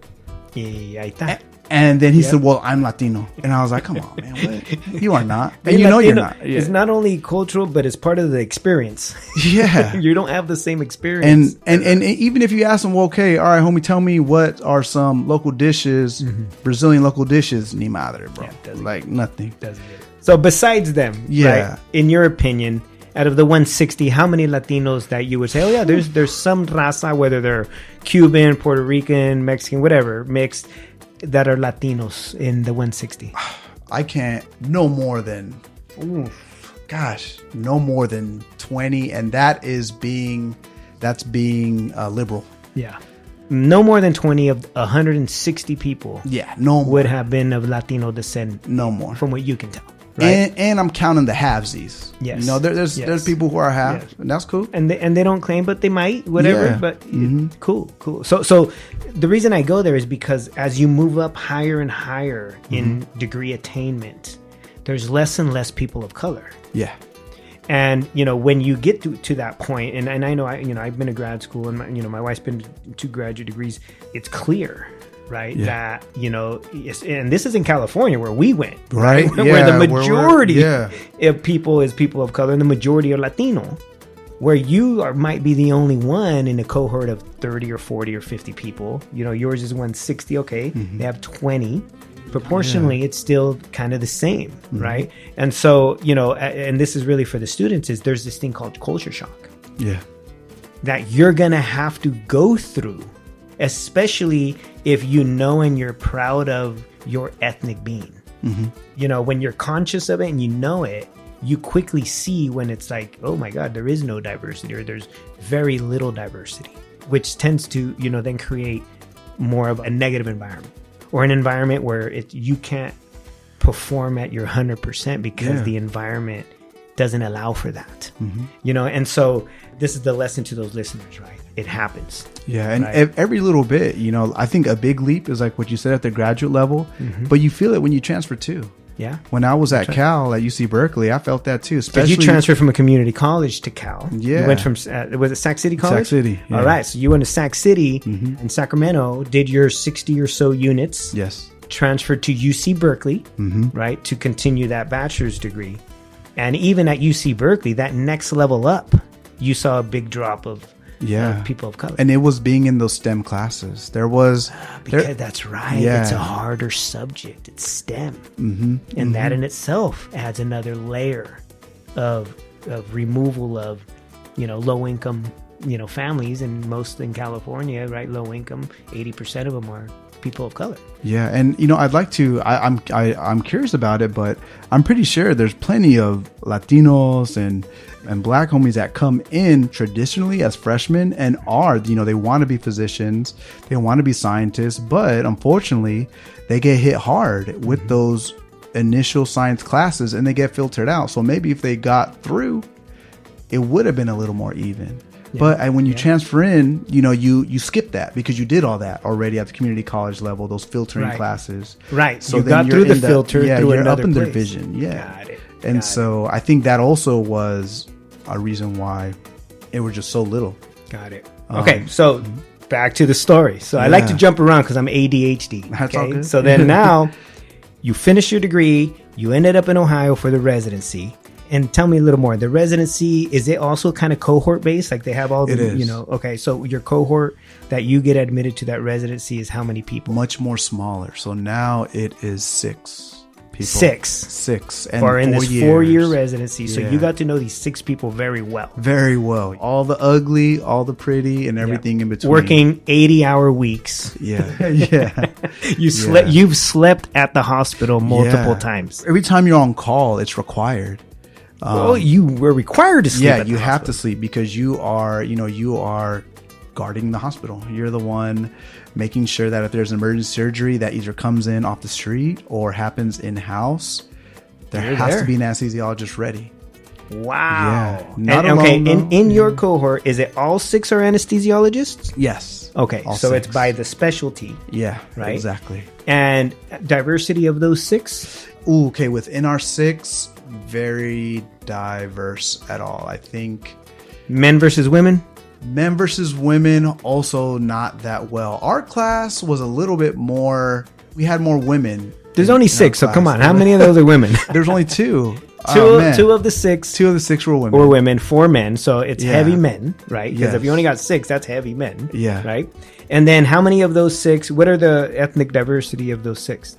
Yeah, ahí está. And then he said, well, I'm Latino. And I was like, come on, man. What? You are not. And Latino, you're not. Yeah. It's not only cultural, but it's part of the experience. Yeah. You don't have the same experience. And even if you ask them, well, okay, all right, homie, tell me what are some local dishes, Brazilian local dishes, ni madre, bro. Yeah, like nothing. Doesn't get it. So besides them, right, in your opinion, out of the 160, how many Latinos that you would say, oh yeah, there's some raza, whether they're Cuban, Puerto Rican, Mexican, whatever, mixed, that are Latinos in the 160? I can't, no more than 20, and that's being liberal. Yeah. No more than 20 of 160 people. Yeah, no more. Would have been of Latino descent. No more. From what you can tell. Right? And I'm counting the halvesies. Yes. You know, there's people who are half, and that's cool. And they don't claim, but they might, whatever. Yeah. But cool. So the reason I go there is because as you move up higher and higher in degree attainment, there's less and less people of color. Yeah. And when you get to that point, and I know I've been to grad school, and my wife's been to 2 graduate degrees. It's clear. Right. Yeah. That, and this is in California where we went. Right. Where the majority of people is people of color and the majority are Latino. Where you might be the only one in a cohort of 30 or 40 or 50 people. Yours is 160. Okay. They have 20. Proportionally, it's still kind of the same. Right. And so, and this is really for the students, is there's this thing called culture shock. Yeah. That you're going to have to go through. Especially if and you're proud of your ethnic being. When you're conscious of it and it, you quickly see when it's like, oh my God, there is no diversity, or there's very little diversity, which tends to, then create more of a negative environment, or an environment where you can't perform at your 100% because the environment doesn't allow for that. And so this is the lesson to those listeners, right? It happens. Yeah, and every little bit, I think a big leap is like what you said at the graduate level, but you feel it when you transfer too. Yeah. When I was at Cal at UC Berkeley, I felt that too. Especially you transferred from a community college to Cal. Yeah. You went from was it Sac City College? Sac City. Yeah. All right. So you went to Sac City in Sacramento, did your 60 or so units. Yes. Transferred to UC Berkeley, right, to continue that bachelor's degree. And even at UC Berkeley, that next level up, you saw a big drop of people of color. And it was being in those STEM classes. That's right. Yeah. It's a harder subject. It's STEM. And that in itself adds another layer of removal of, low income, families, and most in California, right? Low income, 80% of them are people of color. Yeah, and I'd like to. I'm curious about it, but I'm pretty sure there's plenty of Latinos and Black homies that come in traditionally as freshmen and are, they want to be physicians, they want to be scientists, but unfortunately, they get hit hard with those initial science classes and they get filtered out. So maybe if they got through, it would have been a little more even. Yeah. But when you transfer in, you skip that because you did all that already at the community college level, those filtering classes. Right. So you got through the filter through you're another up in place. Their vision. Yeah. Got it. And so I think that also was a reason why it was just so little. Got it. Okay. So back to the story. So I like to jump around because I'm ADHD. That's all good. So then now you finish your degree, you ended up in Ohio for the residency. And tell me a little more. The residency, is it also kind of cohort based? Like they have all the, it is. Okay. So your cohort that you get admitted to that residency is how many people? Much more smaller. So now it is 6 people. 6. And or in this 4-year residency. So you got to know these 6 people very well. Very well. All the ugly, all the pretty, and everything in between. Working 80-hour weeks. Yeah. Yeah. You've slept at the hospital multiple times. Every time you're on call, it's required. Well, you were required to sleep. Yeah, you have to sleep because you are guarding the hospital. You're the one making sure that if there's an emergency surgery that either comes in off the street or happens in-house, there has to be an anesthesiologist ready. Wow. Yeah. Not okay, alone, in your cohort, is it all 6 are anesthesiologists? Yes. Okay, all so 6. it's by the specialty. Yeah, right? Exactly. And diversity of those 6? Ooh, okay, within our 6, very diverse at all. I think Men versus women? men versus women, also not that well. Our class was a little bit more, we had more women. There's only 6, so come on. How many of those are women? There's only 2. Two of the 6 2 of the 6 were women. or women, 4 men. So it's heavy men, right? Because if Yes. you only got 6, that's heavy men. Yeah. Right? And then how many of those 6, what are the ethnic diversity of those 6?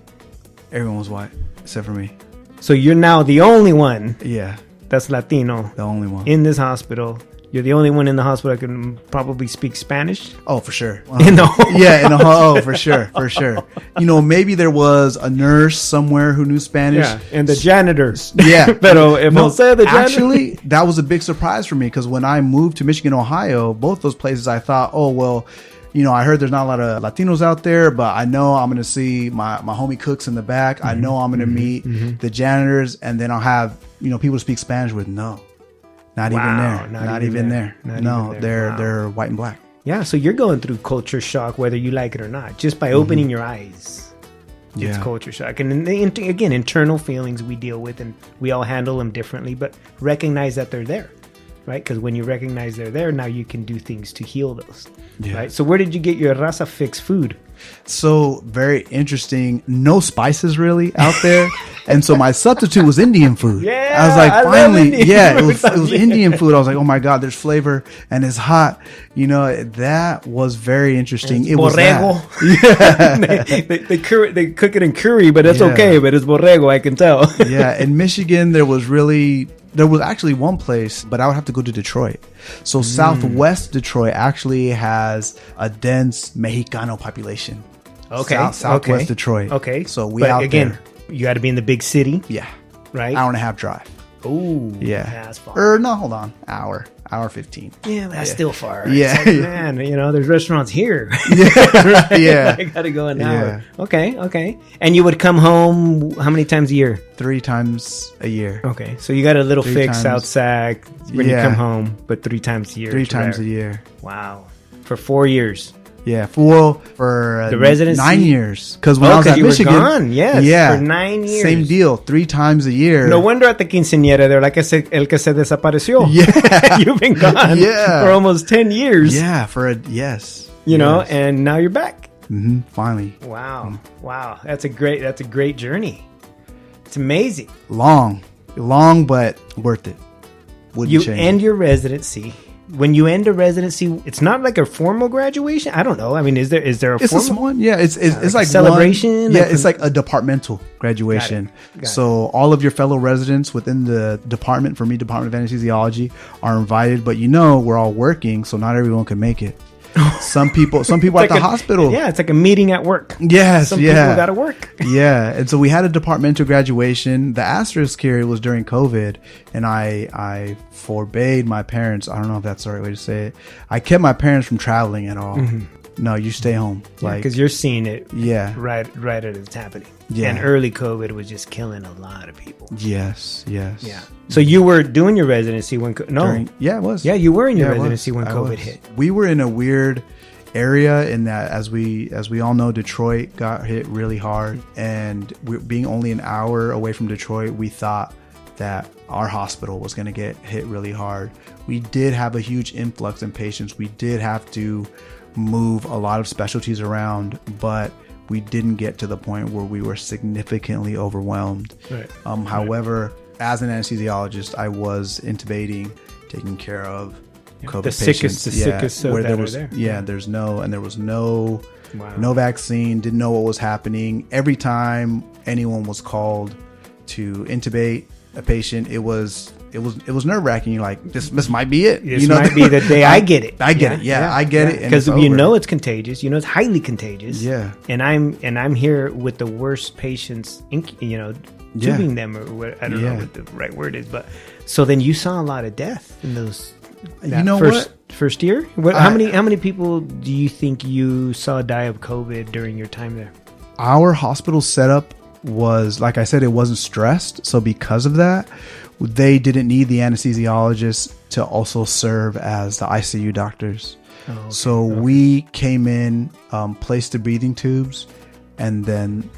Everyone was white, except for me. So you're now the only one Yeah, that's Latino the only one. in this hospital. You're the only one in the hospital that can probably speak Spanish. Oh, for sure. In the whole Yeah, in a oh, for sure, for sure. You know, maybe there was a nurse somewhere who knew Spanish. Yeah, and the janitors. Yeah. Pero if Jose the janitor. Actually, that was a big surprise for me because when I moved to Michigan, Ohio, both those places, I thought, oh, well, you know, I heard there's not a lot of Latinos out there, but I know I'm going to see my homie cooks in the back. I know I'm going to meet the janitors, and then I'll have, you know, people to speak Spanish with. No, not even there. Not even there. No, they're white and black. Yeah, so you're going through culture shock whether you like it or not, just by opening your eyes. It's Yeah. culture shock. And again, internal feelings we deal with, and we all handle them differently, but recognize that they're there, right? Because when you recognize they're there, now you can do things to heal those, Yeah. right? So where did you get your Raza Fix food? So very interesting. No spices really out there. And so my substitute was Indian food. Yeah, I was like, I love finally, Indian yeah, food. it was Indian food. I was like, oh my God, there's flavor and it's hot. You know, that was very interesting. It's it was borrego. that. they cook it in curry, but it's Yeah. okay. But it's borrego, I can tell. Yeah, in Michigan, there was actually one place, but I would have to go to Detroit. So Southwest Detroit actually has a dense Mexicano population. Okay, Southwest okay. Detroit. Okay, So we but out again, there. you got to be in the big city, Yeah. right? Hour and a half drive. Ooh, Yeah. that's far. Or no, hold on. Hour 15. Yeah, that's still far. Yeah. It's like, man, you know, there's restaurants here. Yeah. Yeah. I gotta go an hour. Okay. And you would come home how many times a year? 3 times a year. Okay, so you got a little 3 fix times. outside when you Yeah. come home, but 3 times a year. 3 it's times rare. a year. Wow, for 4 years. Yeah. For The residency? 9 years. Because when I was 'cause at you Michigan. were gone. Yes, Yeah. for 9 years. Same deal. 3 times a year. No wonder at the quinceañera they're like el que se desapareció. Yeah. You've been gone Yeah. for almost 10 years. Yeah. Yes. You know, Yes. and now you're back. Finally. Wow. That's a great journey. It's amazing. Long, but worth it. Wouldn't You change. end your residency. When you end a residency, it's not like a formal graduation. I don't know. I mean, is there a It's a formal? small one. Yeah, it's like like a celebration? One, yeah, Like it's like a departmental graduation. Got it. So all of your fellow residents within the department, for me, Department of Anesthesiology, are invited. But you know, we're all working, so not everyone can make it. Some people at Like the hospital. Yeah, it's like a meeting at work. Yes. Some yeah. people got to work. Yeah, and so we had a departmental graduation. The asterisk here was during COVID, and I forbade my parents. I don't know if that's the right way to say it. I kept my parents from traveling at all. No, you stay home. Because you're seeing it yeah, right as it's happening. Yeah. And early COVID was just killing a lot of people. yes. Yeah. So you were doing your residency when It was. Yeah, you were in your Yeah, it residency was. when I COVID was. hit. We were in a weird area in that, as we all know, Detroit got hit really hard, and being only an hour away from Detroit, we thought that our hospital was going to get hit really hard. We did have a huge influx in patients. We did have to move a lot of specialties around, but we didn't get to the point where we were significantly overwhelmed. Right. However, as an anesthesiologist, I was intubating, taking care of COVID The patients. sickest where that there are was there. there was no Wow. no vaccine, didn't know what was happening. Every time anyone was called to intubate a patient, it was nerve-wracking. You're like, this might be it. This might be the day I get it. I get it. Yeah, I get it. and Because it's you over. know it's contagious. You know it's highly contagious. Yeah. And I'm here with the worst patients, tubing them, or I don't know what the right word is, but so then you saw a lot of death in those. You know first year? How many people do you think you saw die of COVID during your time there? Our hospital setup was, like I said, it wasn't stressed. So because of that, they didn't need the anesthesiologist to also serve as the ICU doctors. Oh, okay. So we came in, placed the breathing tubes, and then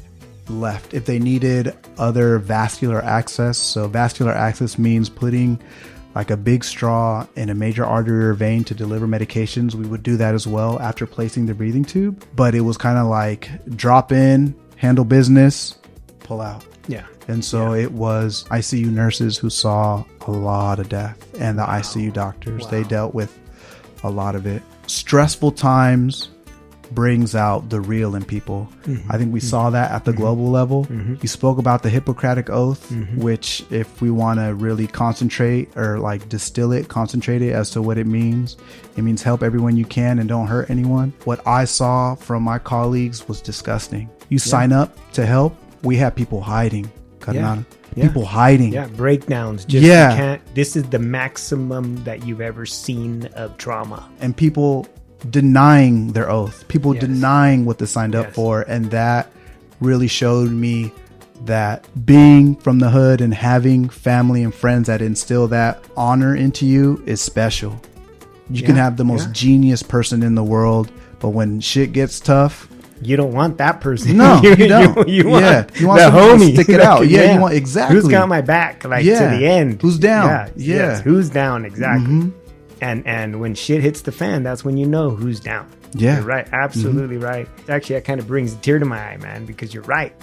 left. If they needed other vascular access, so vascular access means putting like a big straw in a major artery or vein to deliver medications, we would do that as well after placing the breathing tube. But it was kind of like drop in, handle business, pull out. Yeah. And so it was ICU nurses who saw a lot of death, and the ICU doctors, they dealt with a lot of it. Stressful times brings out the real in people. I think we saw that at the global level. You spoke about the Hippocratic Oath, which, if we want to really concentrate or like concentrate it as to what it means help everyone you can and don't hurt anyone. What I saw from my colleagues was disgusting. You sign up to help, we have people hiding. People hiding. Yeah, breakdowns. Just you can't. This is the maximum that you've ever seen of trauma. And people denying their oath, people denying what they signed up for. And that really showed me that being from the hood and having family and friends that instill that honor into you is special. You can have the most genius person in the world, but when shit gets tough, you don't want that person. No, you don't. You want you want the homie to stick it out. You want exactly. Who's got my back? Like to the end. Who's down? Yes, who's down? Exactly. And when shit hits the fan, that's when you know who's down. Yeah, you're right. Absolutely right. Actually, that kind of brings a tear to my eye, man, because you're right.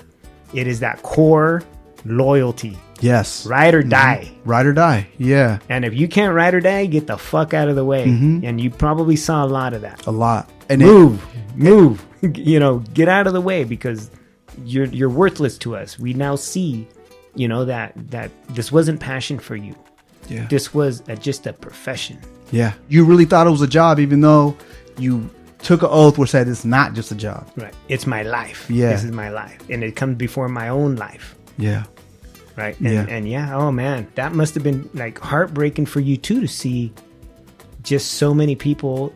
It is that core loyalty. Yes. Ride or die. Ride or die. Yeah. And if you can't ride or die, get the fuck out of the way. And you probably saw a lot of that. A lot. And move. Get out of the way, because you're worthless to us. We now see, that this wasn't passion for you. Yeah. This was just a profession. Yeah. You really thought it was a job, even though you took an oath where said it's not just a job. Right. It's my life. Yeah. This is my life. And it comes before my own life. Yeah. Right. And oh man, that must have been like heartbreaking for you too, to see just so many people,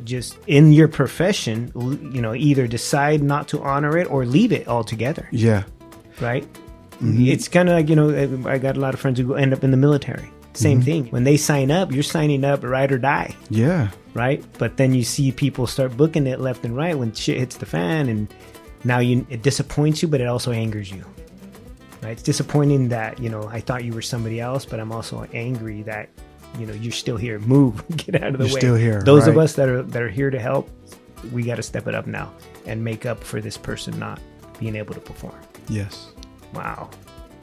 just in your profession, either decide not to honor it or leave it altogether. Yeah. Right. It's kind of like, I got a lot of friends who end up in the military. Same thing. When they sign up, you're signing up ride or die. Yeah. Right. But then you see people start booking it left and right when shit hits the fan, and now it disappoints you, but it also angers you. Right? It's disappointing that, I thought you were somebody else, but I'm also angry that, you're still here. Move, get out of the way. You're still here. Those of us that are here to help, we got to step it up now and make up for this person not being able to perform. Yes. Wow.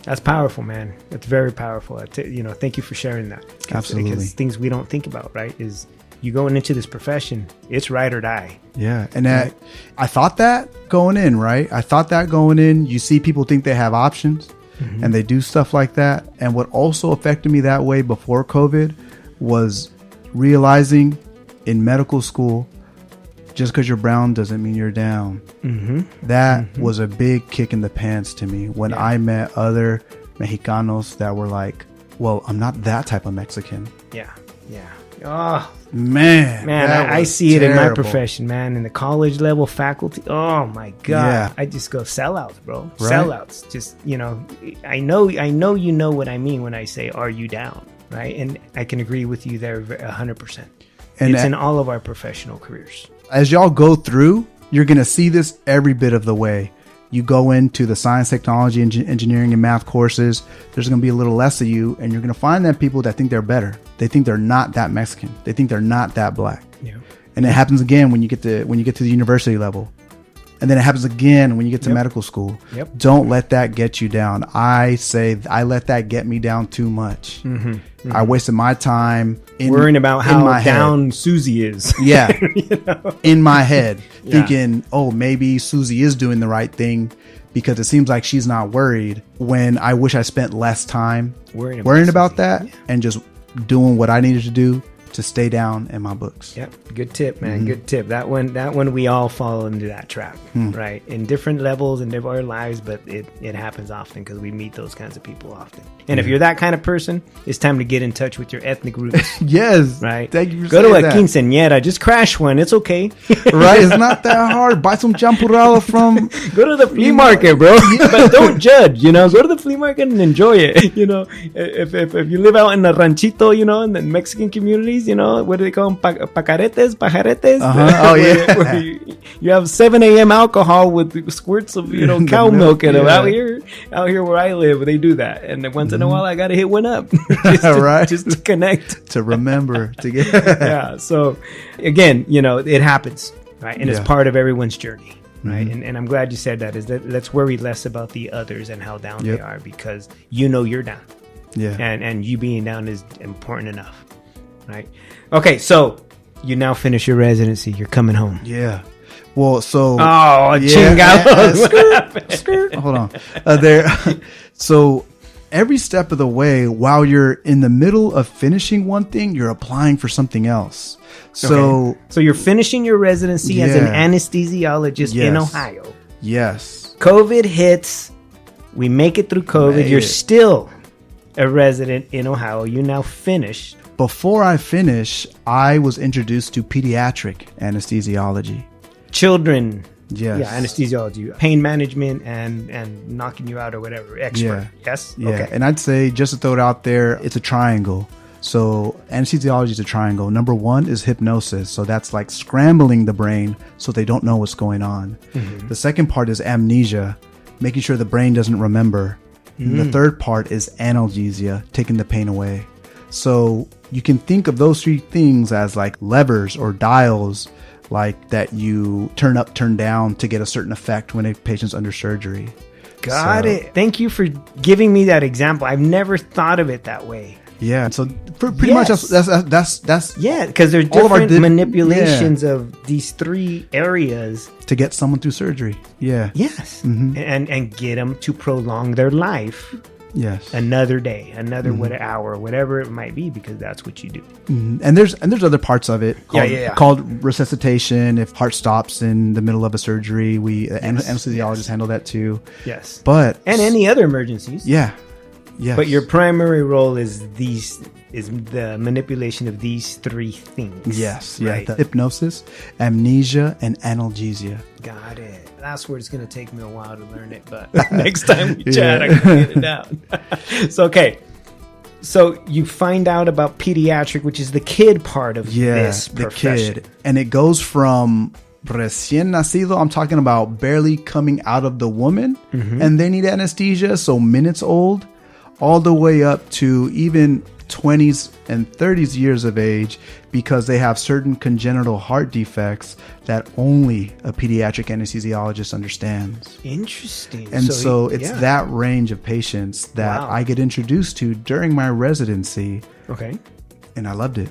That's powerful, man. That's very powerful. Thank you for sharing that. Absolutely. Because things we don't think about, right, is you going into this profession, it's ride or die. Yeah. And I thought that going in, right? You see people think they have options and they do stuff like that. And what also affected me that way before COVID was realizing in medical school, just because you're brown doesn't mean you're down. That was a big kick in the pants to me when I met other Mexicanos that were like, well, I'm not that type of Mexican. Yeah. Yeah. Oh, man, I see terrible. It in my profession, man, in the college level faculty. Oh my God. Yeah. I just go sellouts, bro. Right? Sellouts. Just, I know you know what I mean when I say, are you down? Right. And I can agree with you there 100%. And it's in all of our professional careers. As y'all go through, you're going to see this every bit of the way. You go into the science, technology, engineering, and math courses, there's going to be a little less of you, and you're going to find that people that think they're better. They think they're not that Mexican. They think they're not that black. Yeah. And it happens again when you get to the university level. And then it happens again when you get to medical school. Yep. Don't let that get you down. I say I let that get me down too much. I wasted my time worrying about how down Susie is. Yeah. In my head, thinking, oh, maybe Susie is doing the right thing because it seems like she's not worried, when I wish I spent less time worrying about that and just doing what I needed to do to stay down in my books. Yep. Good tip, man. Good tip. That one we all fall into that trap, right? In different levels in our lives, but it happens often because we meet those kinds of people often. And if you're that kind of person, it's time to get in touch with your ethnic roots. Yes. Right. Thank you for Go to a saying that. quinceañera. Just crash one. It's okay. Right? It's not that hard. Buy some champurrado from... Go to the flea market, bro. But don't judge, Go to the flea market and enjoy it, If you live out in the ranchito, in the Mexican communities, what do they call them? Pajaretes? Oh, yeah. Where you have 7 a.m. alcohol with squirts of, cow milk in them. Out here where I live, they do that. And then once in a while, I got to hit one up. Just to connect. To remember. To get... Yeah. So, again, it happens, right? And it's part of everyone's journey. Right. And I'm glad you said that. Let's worry less about the others and how down they are, because you're down. Yeah. And you being down is important enough. Right. Okay. So you now finish your residency. You're coming home. Yeah. Well, so. Chingados. Skirt. Hold on. So every step of the way, while you're in the middle of finishing one thing, you're applying for something else. So you're finishing your residency as an anesthesiologist in Ohio. Yes. COVID hits. We make it through COVID. You're still a resident in Ohio. You now finished. Before I finish, I was introduced to pediatric anesthesiology. Children. Yes. Yeah, anesthesiology, pain management, and knocking you out or whatever. Expert. Yeah. Yes? Yeah. Okay. And I'd say, just to throw it out there, it's a triangle. So anesthesiology is a triangle. Number one is hypnosis. So that's like scrambling the brain so they don't know what's going on. The second part is amnesia, making sure the brain doesn't remember. And the third part is analgesia, taking the pain away. So you can think of those three things as like levers or dials, like that you turn up, turn down to get a certain effect when a patient's under surgery. Got it. Thank you for giving me that example. I've never thought of it that way. Yeah, so pretty much that's yeah, because there's different manipulations of these three areas to get someone through surgery. Yeah. Yes, and get them to prolong their life. Yes. Another day, another hour, whatever it might be, because that's what you do. And there's other parts of it called resuscitation. If heart stops in the middle of a surgery, anesthesiologists handle that too. Yes. And any other emergencies. Yeah. Yes. But your primary role is the manipulation of these three things. Yes. Right? Yeah. The hypnosis, amnesia, and analgesia. Got it. That's where it's going to take me a while to learn it, but next time we chat, I can get it down. So you find out about pediatric, which is the kid part of this profession. The kid. And it goes from recién nacido, I'm talking about barely coming out of the woman, and they need anesthesia, so minutes old, all the way up to even 20s and 30s years of age, because they have certain congenital heart defects that only a pediatric anesthesiologist understands. Interesting. And so it's that range of patients that I get introduced to during my residency. Okay. And I loved it.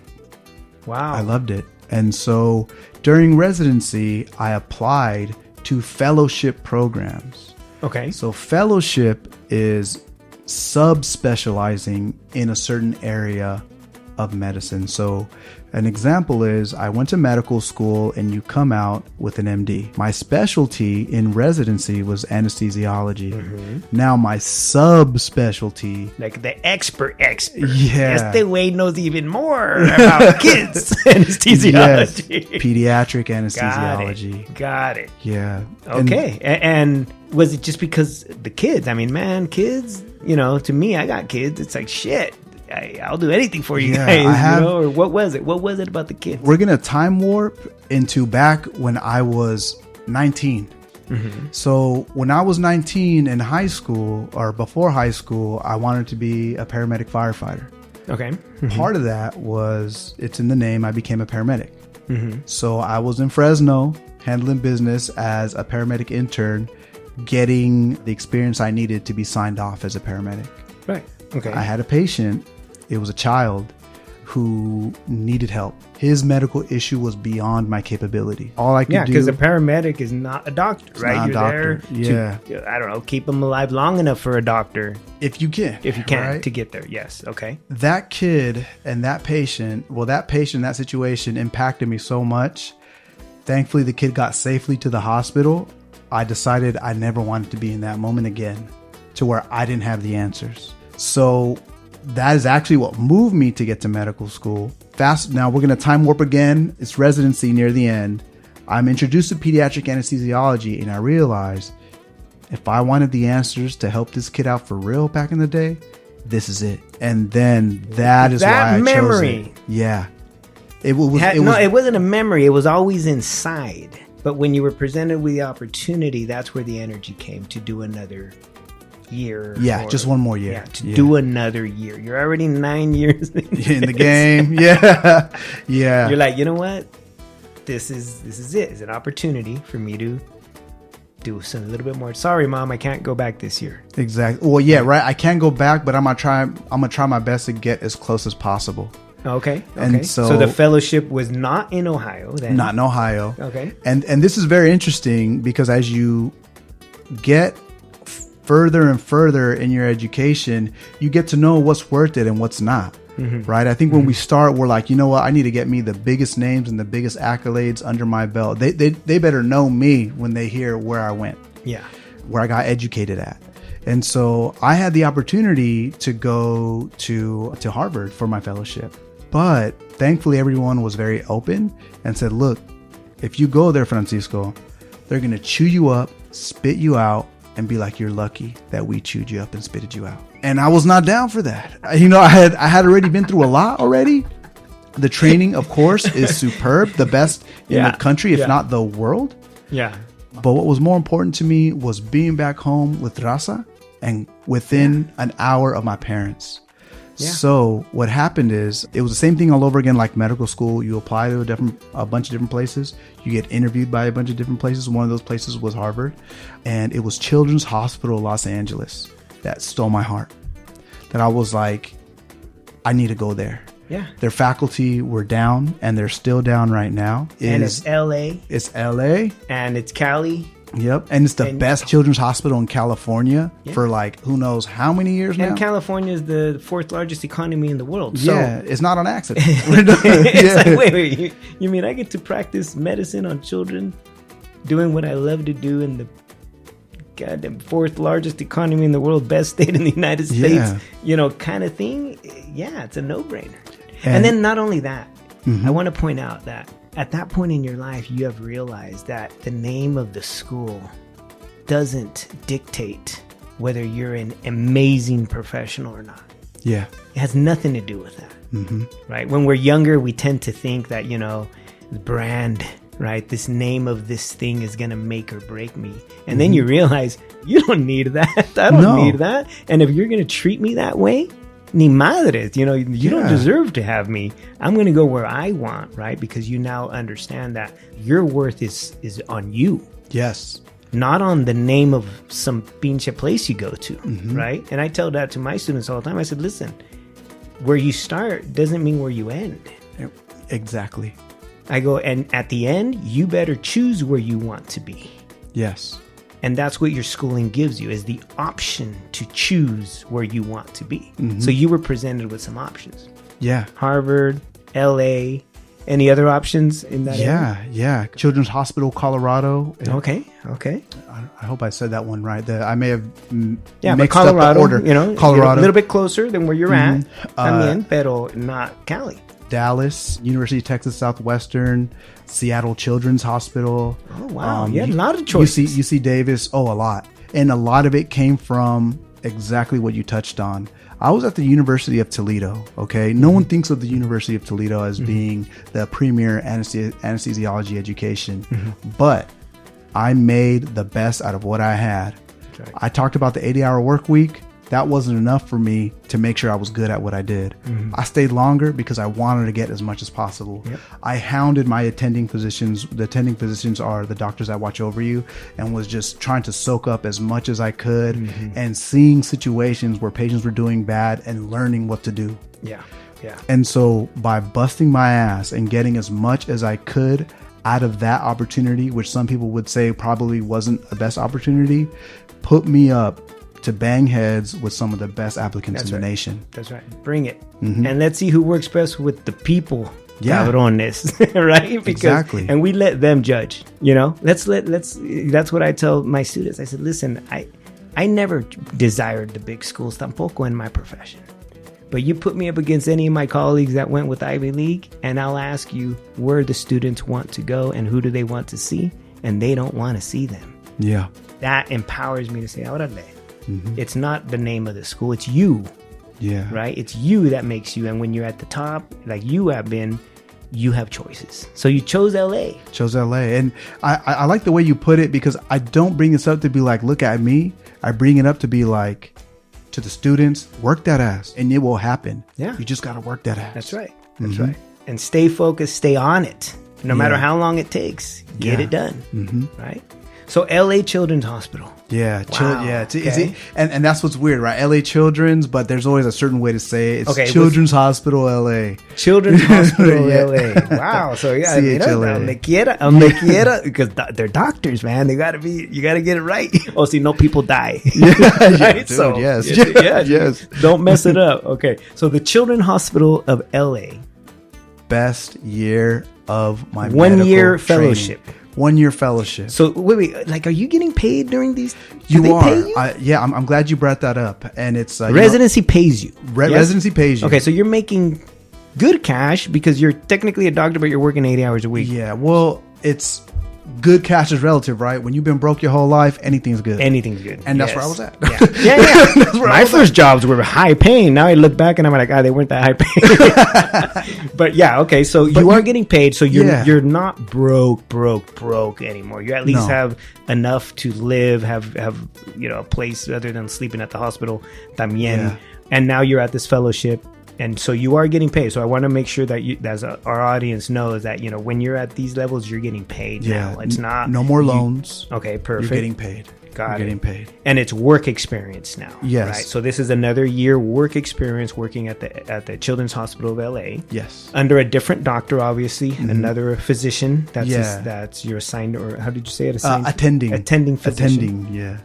Wow. I loved it. And so during residency, I applied to fellowship programs. Okay. So fellowship is subspecializing in a certain area of medicine. So an example is I went to medical school and you come out with an MD. My specialty in residency was anesthesiology. Now my subspecialty, like the expert. Yeah. Este way knows even more about kids anesthesiology. Yes, pediatric anesthesiology. Got it. Yeah. Okay. And was it just because the kids? I mean, man, kids, to me, I got kids. It's like, shit, I'll do anything for you guys. Or what was it? What was it about the kids? We're going to time warp into back when I was 19. So when I was 19 in high school, or before high school, I wanted to be a paramedic firefighter. Okay. Part of that was, it's in the name, I became a paramedic. So I was in Fresno handling business as a paramedic intern, getting the experience I needed to be signed off as a paramedic. Right. Okay. I had a patient, it was a child, who needed help. His medical issue was beyond my capability. All I could do... because a paramedic is not a doctor, right? Not a doctor. There to, I don't know, keep them alive long enough for a doctor. If you can. Right? To get there. Yes. Okay. That kid and that patient, that situation impacted me so much. Thankfully, the kid got safely to the hospital. I decided I never wanted to be in that moment again, to where I didn't have the answers. So that is actually what moved me to get to medical school. Now we're going to time warp again. It's residency near the end. I'm introduced to pediatric anesthesiology, and I realized if I wanted the answers to help this kid out for real back in the day, this is it. And then that is why I chose it. Yeah. It wasn't a memory. It was always inside. But when you were presented with the opportunity, that's where the energy came to do another year. Yeah, just one more year. Yeah, do another year. You're already 9 years in the game. Yeah. Yeah. You're like, you know what? This is it. It's an opportunity for me to do a little bit more. Sorry, Mom, I can't go back this year. Exactly. Well, yeah, right. I can't go back, but I'm gonna try my best to get as close as possible. Okay. And so the fellowship was not in Ohio then. Not in Ohio. Okay. And this is very interesting because as you get further and further in your education, you get to know what's worth it and what's not. Mm-hmm. Right. I think when we start, we're like, you know what? I need to get me the biggest names and the biggest accolades under my belt. They better know me when they hear where I went. Yeah. Where I got educated at. And so I had the opportunity to go to Harvard for my fellowship. But thankfully, everyone was very open and said, look, if you go there, Francisco, they're going to chew you up, spit you out, and be like, you're lucky that we chewed you up and spitted you out. And I was not down for that. You know, I had already been through a lot already. The training, of course, is superb, the best in the country, if not the world. Yeah. But what was more important to me was being back home with Raza and within an hour of my parents. Yeah. So what happened is it was the same thing all over again, like medical school. You apply to a bunch of different places. You get interviewed by a bunch of different places. One of those places was Harvard, and it was Children's Hospital Los Angeles that stole my heart. That I was like, I need to go there. Yeah. Their faculty were down, and they're still down right now. And it's LA. It's LA. And it's Cali. Yep. And it's the best children's hospital in California for like who knows how many years now. And California is the 4th largest economy in the world. So yeah, it's not an accident. It's like, wait, you mean I get to practice medicine on children doing what I love to do in the goddamn 4th largest economy in the world, best state in the United States, you know, kind of thing? Yeah, it's a no-brainer. And then not only that, I want to point out that at that point in your life, you have realized that the name of the school doesn't dictate whether you're an amazing professional or not. Yeah. It has nothing to do with that, right? When we're younger, we tend to think that, you know, the brand, right? This name of this thing is going to make or break me. And then you realize you don't need that. I don't need that. And if you're going to treat me that way, ni madres, you know, you don't deserve to have me. I'm going to go where I want, right? Because you now understand that your worth is on you. Yes. Not on the name of some pinche place you go to, right? And I tell that to my students all the time. I said, listen, where you start doesn't mean where you end. Exactly. I go, and at the end, you better choose where you want to be. Yes. And that's what your schooling gives you, is the option to choose where you want to be. So you were presented with some options. Yeah. Harvard, LA, any other options in that area? Yeah. Children's Hospital, Colorado. Okay. I hope I said that one right. I may have mixed Colorado, up the order. You know, Colorado. A little bit closer than where you're at. Pero not Cali. Dallas, University of Texas Southwestern, Seattle Children's Hospital. Oh, wow. You had a lot of choices. UC Davis. Oh, a lot. And a lot of it came from exactly what you touched on. I was at the University of Toledo, okay? No one thinks of the University of Toledo as being the premier anesthesiology education, but I made the best out of what I had. Okay. I talked about the 80-hour work week. That wasn't enough for me to make sure I was good at what I did. I stayed longer because I wanted to get as much as possible. Yep. I hounded my attending physicians. The attending physicians are the doctors that watch over you, and was just trying to soak up as much as I could and seeing situations where patients were doing bad and learning what to do. Yeah. Yeah. And so by busting my ass and getting as much as I could out of that opportunity, which some people would say probably wasn't the best opportunity, put me up to bang heads with some of the best applicants in the nation. That's right. Bring it. And let's see who works best with the people. Yeah. Cabrones, right? Because, exactly. And we let them judge, you know? That's what I tell my students. I said, listen, I never desired the big schools tampoco in my profession. But you put me up against any of my colleagues that went with Ivy League, and I'll ask you where the students want to go and who do they want to see, and they don't want to see them. Yeah. That empowers me to say, órale. It's not the name of the school, it's you. Yeah. Right? It's you that makes you. And when you're at the top, like you have been, you have choices. So you chose LA. And I like the way you put it, because I don't bring this up to be like, look at me. I bring it up to be like, to the students, work that ass and it will happen. Yeah. You just got to work that ass. That's right. That's right. And stay focused, stay on it. No matter how long it takes, get it done. Right? So LA Children's Hospital. Yeah. Wow. Okay. And that's what's weird, right? LA Children's, but there's always a certain way to say it. It's Children's Hospital LA. Children's Hospital LA. Wow. So yeah, donde quiera, because they're doctors, man. You gotta get it right. Oh, see, no people die. Right? Dude, so, yes. Don't mess it up. Okay. So the Children's Hospital of LA. Best year of my 1 year fellowship. 1 year fellowship. So wait, like, are you getting paid during these? You are. Pay you? I'm glad you brought that up. And it's residency pays you. Residency pays you. Okay, so you're making good cash because you're technically a doctor, but you're working 80 hours a week. Yeah. Well, it's good cash is relative, right? When you've been broke your whole life, anything's good. Anything's good. And that's where I was at. Yeah. My first jobs were high paying. Now I look back and I'm like, they weren't that high paying. But yeah, okay. So you are getting paid. So you're not broke anymore. You at least have enough to live, have a place other than sleeping at the hospital. También. Yeah. And now you're at this fellowship. And so you are getting paid. So I want to make sure that as our audience knows that, when you're at these levels, you're getting paid now. It's not... No more loans. Okay, perfect. You're getting paid. Getting paid. And it's work experience now. Yes. Right? So this is another year work experience working at the Children's Hospital of LA. Yes. Under a different doctor, obviously. Another physician. That's your assigned, or how did you say it? Attending physician. Attending, yeah.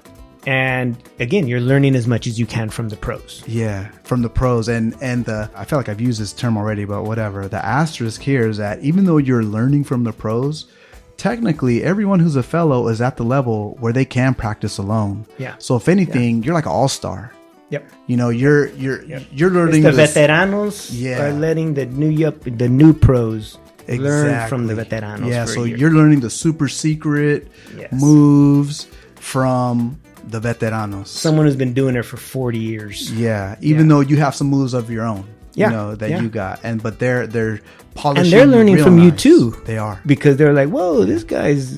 And again, you're learning as much as you can from the pros. Yeah, from the pros. And I feel like I've used this term already, but whatever. The asterisk here is that even though you're learning from the pros, technically everyone who's a fellow is at the level where they can practice alone. Yeah. So if anything, you're like an all-star. Yep. You're learning. The veteranos are letting the new pros learn from the veteranos. Yeah. So you're learning the super secret moves from the veteranos. Someone who's been doing it for 40 years. Yeah. Even though you have some moves of your own. You got. But they're polishing. And they're learning from you too. They are. Because they're like, whoa, this guy's,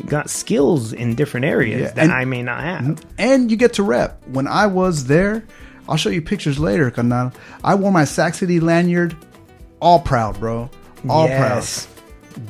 got skills in different areas that I may not have. And you get to rep. When I was there, I'll show you pictures later, carnal. I wore my Sac City lanyard, all proud, bro. All proud.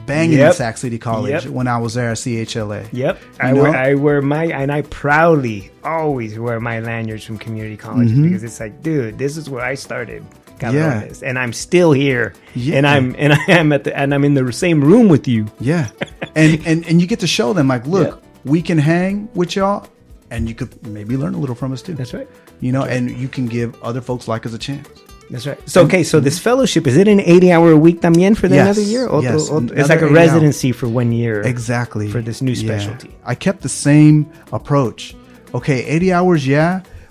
Banging in Sac City College when I was there at CHLA. Yep. I wear I proudly always wear my lanyards from community college because it's like, dude, this is where I started. And I'm still here. Yeah. And I'm in the same room with you. Yeah. and you get to show them like, look, we can hang with y'all and you could maybe learn a little from us too. That's right. And you can give other folks like us a chance. That's right. So, so this fellowship, is it an 80-hour a week también for another year? Yes. It's like a residency for 1 year. Exactly. For this new specialty. Yeah. I kept the same approach. Okay, 80 hours,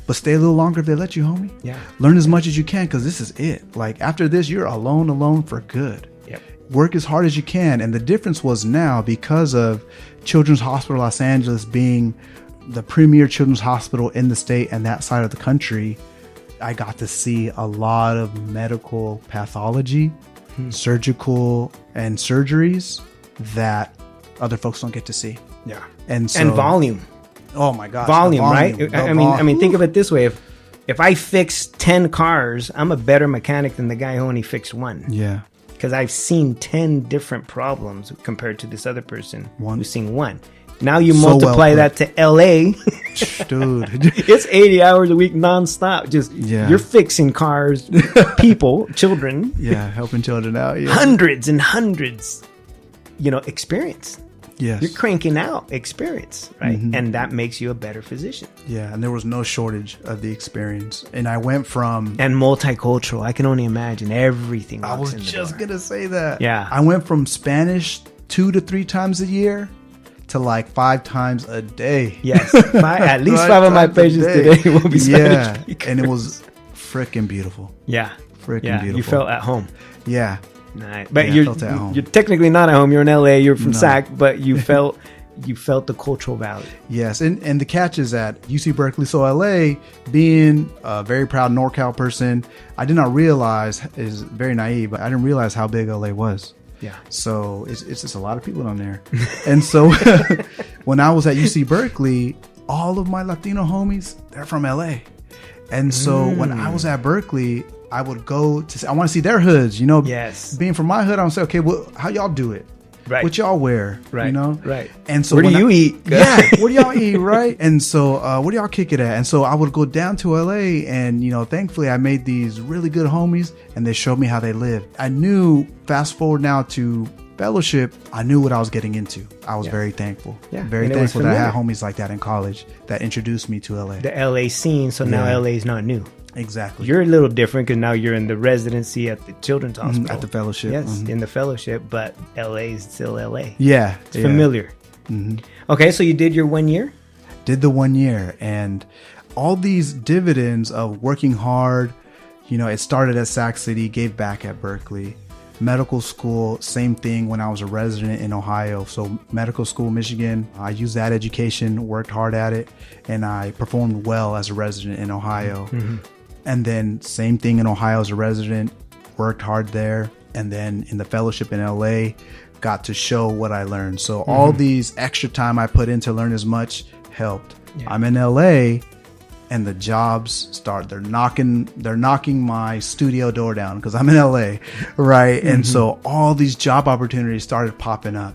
but stay a little longer if they let you, homie. Yeah. Learn as much as you can because this is it. Like after this, you're alone for good. Yep. Work as hard as you can. And the difference was now because of Children's Hospital Los Angeles being the premier children's hospital in the state and that side of the country, I got to see a lot of medical pathology, surgical and surgeries that other folks don't get to see. Yeah. And volume. Oh my gosh. Volume, right? I mean, think of it this way. If I fix 10 cars, I'm a better mechanic than the guy who only fixed one. Yeah. Because I've seen 10 different problems compared to this other person who's seen one. Now you So multiply well that to LA. Dude. It's 80 hours a week nonstop. Just Yeah. you're fixing cars, people, children, Yeah, helping children out. Yeah. hundreds and hundreds, experience. Yes. You're cranking out experience, right? Mhm. And that makes you a better physician. Yeah, and there was no shortage of the experience. And I went from And multicultural. I can only imagine everything. I was walks in the just door. gonna say that. Yeah. I went from Spanish 2 to 3 times a year to like 5 times a day. Yes. At least 5 of my times a patients day. today will be Spanish Yeah, speakers. and it was freaking beautiful. Yeah. Freaking Yeah. beautiful. You felt at home. Yeah. Nice. But Yeah, I felt at home. you're technically not at home. You're in LA. You're from No. SAC, but you felt the cultural value. Yes, and the catch is at UC Berkeley. So LA, being a very proud NorCal person, I did not realize, is very naive, but I didn't realize how big LA was. Yeah. So it's just a lot of people down there. And so when I was at UC Berkeley, all of my Latino homies, they're from LA. And so when I was at Berkeley, I would go to, I want to see their hoods, Yes. Being from my hood, I would say, okay, well, how y'all do it? Right. What y'all wear? Right. Right. And so Where do when you eat? Yeah. What do y'all eat? Right. And so, what do y'all kick it at? And so I would go down to LA and, thankfully I made these really good homies and they showed me how they lived. I knew, fast forward now to fellowship, I knew what I was getting into. I was very thankful. Yeah. Very And it was thankful that I had familiar. homies like that in college that introduced me to LA. The LA scene. So now Yeah. LA is not new. Exactly. You're a little different because now you're in the residency at the Children's Hospital. At the fellowship. Yes, Mhm. in the fellowship, but LA is still LA. Yeah. It's familiar. Okay, so you did your 1 year? Did the 1 year, and all these dividends of working hard, it started at Sac City, gave back at Berkeley. Medical school, same thing when I was a resident in Ohio. So medical school, Michigan, I used that education, worked hard at it, and I performed well as a resident in Ohio. And then same thing in Ohio as a resident, worked hard there. And then in the fellowship in LA, got to show what I learned. So all these extra time I put in to learn as much helped. Yeah. I'm in LA and the jobs start. They're knocking my studio door down because I'm in LA, right? And so all these job opportunities started popping up,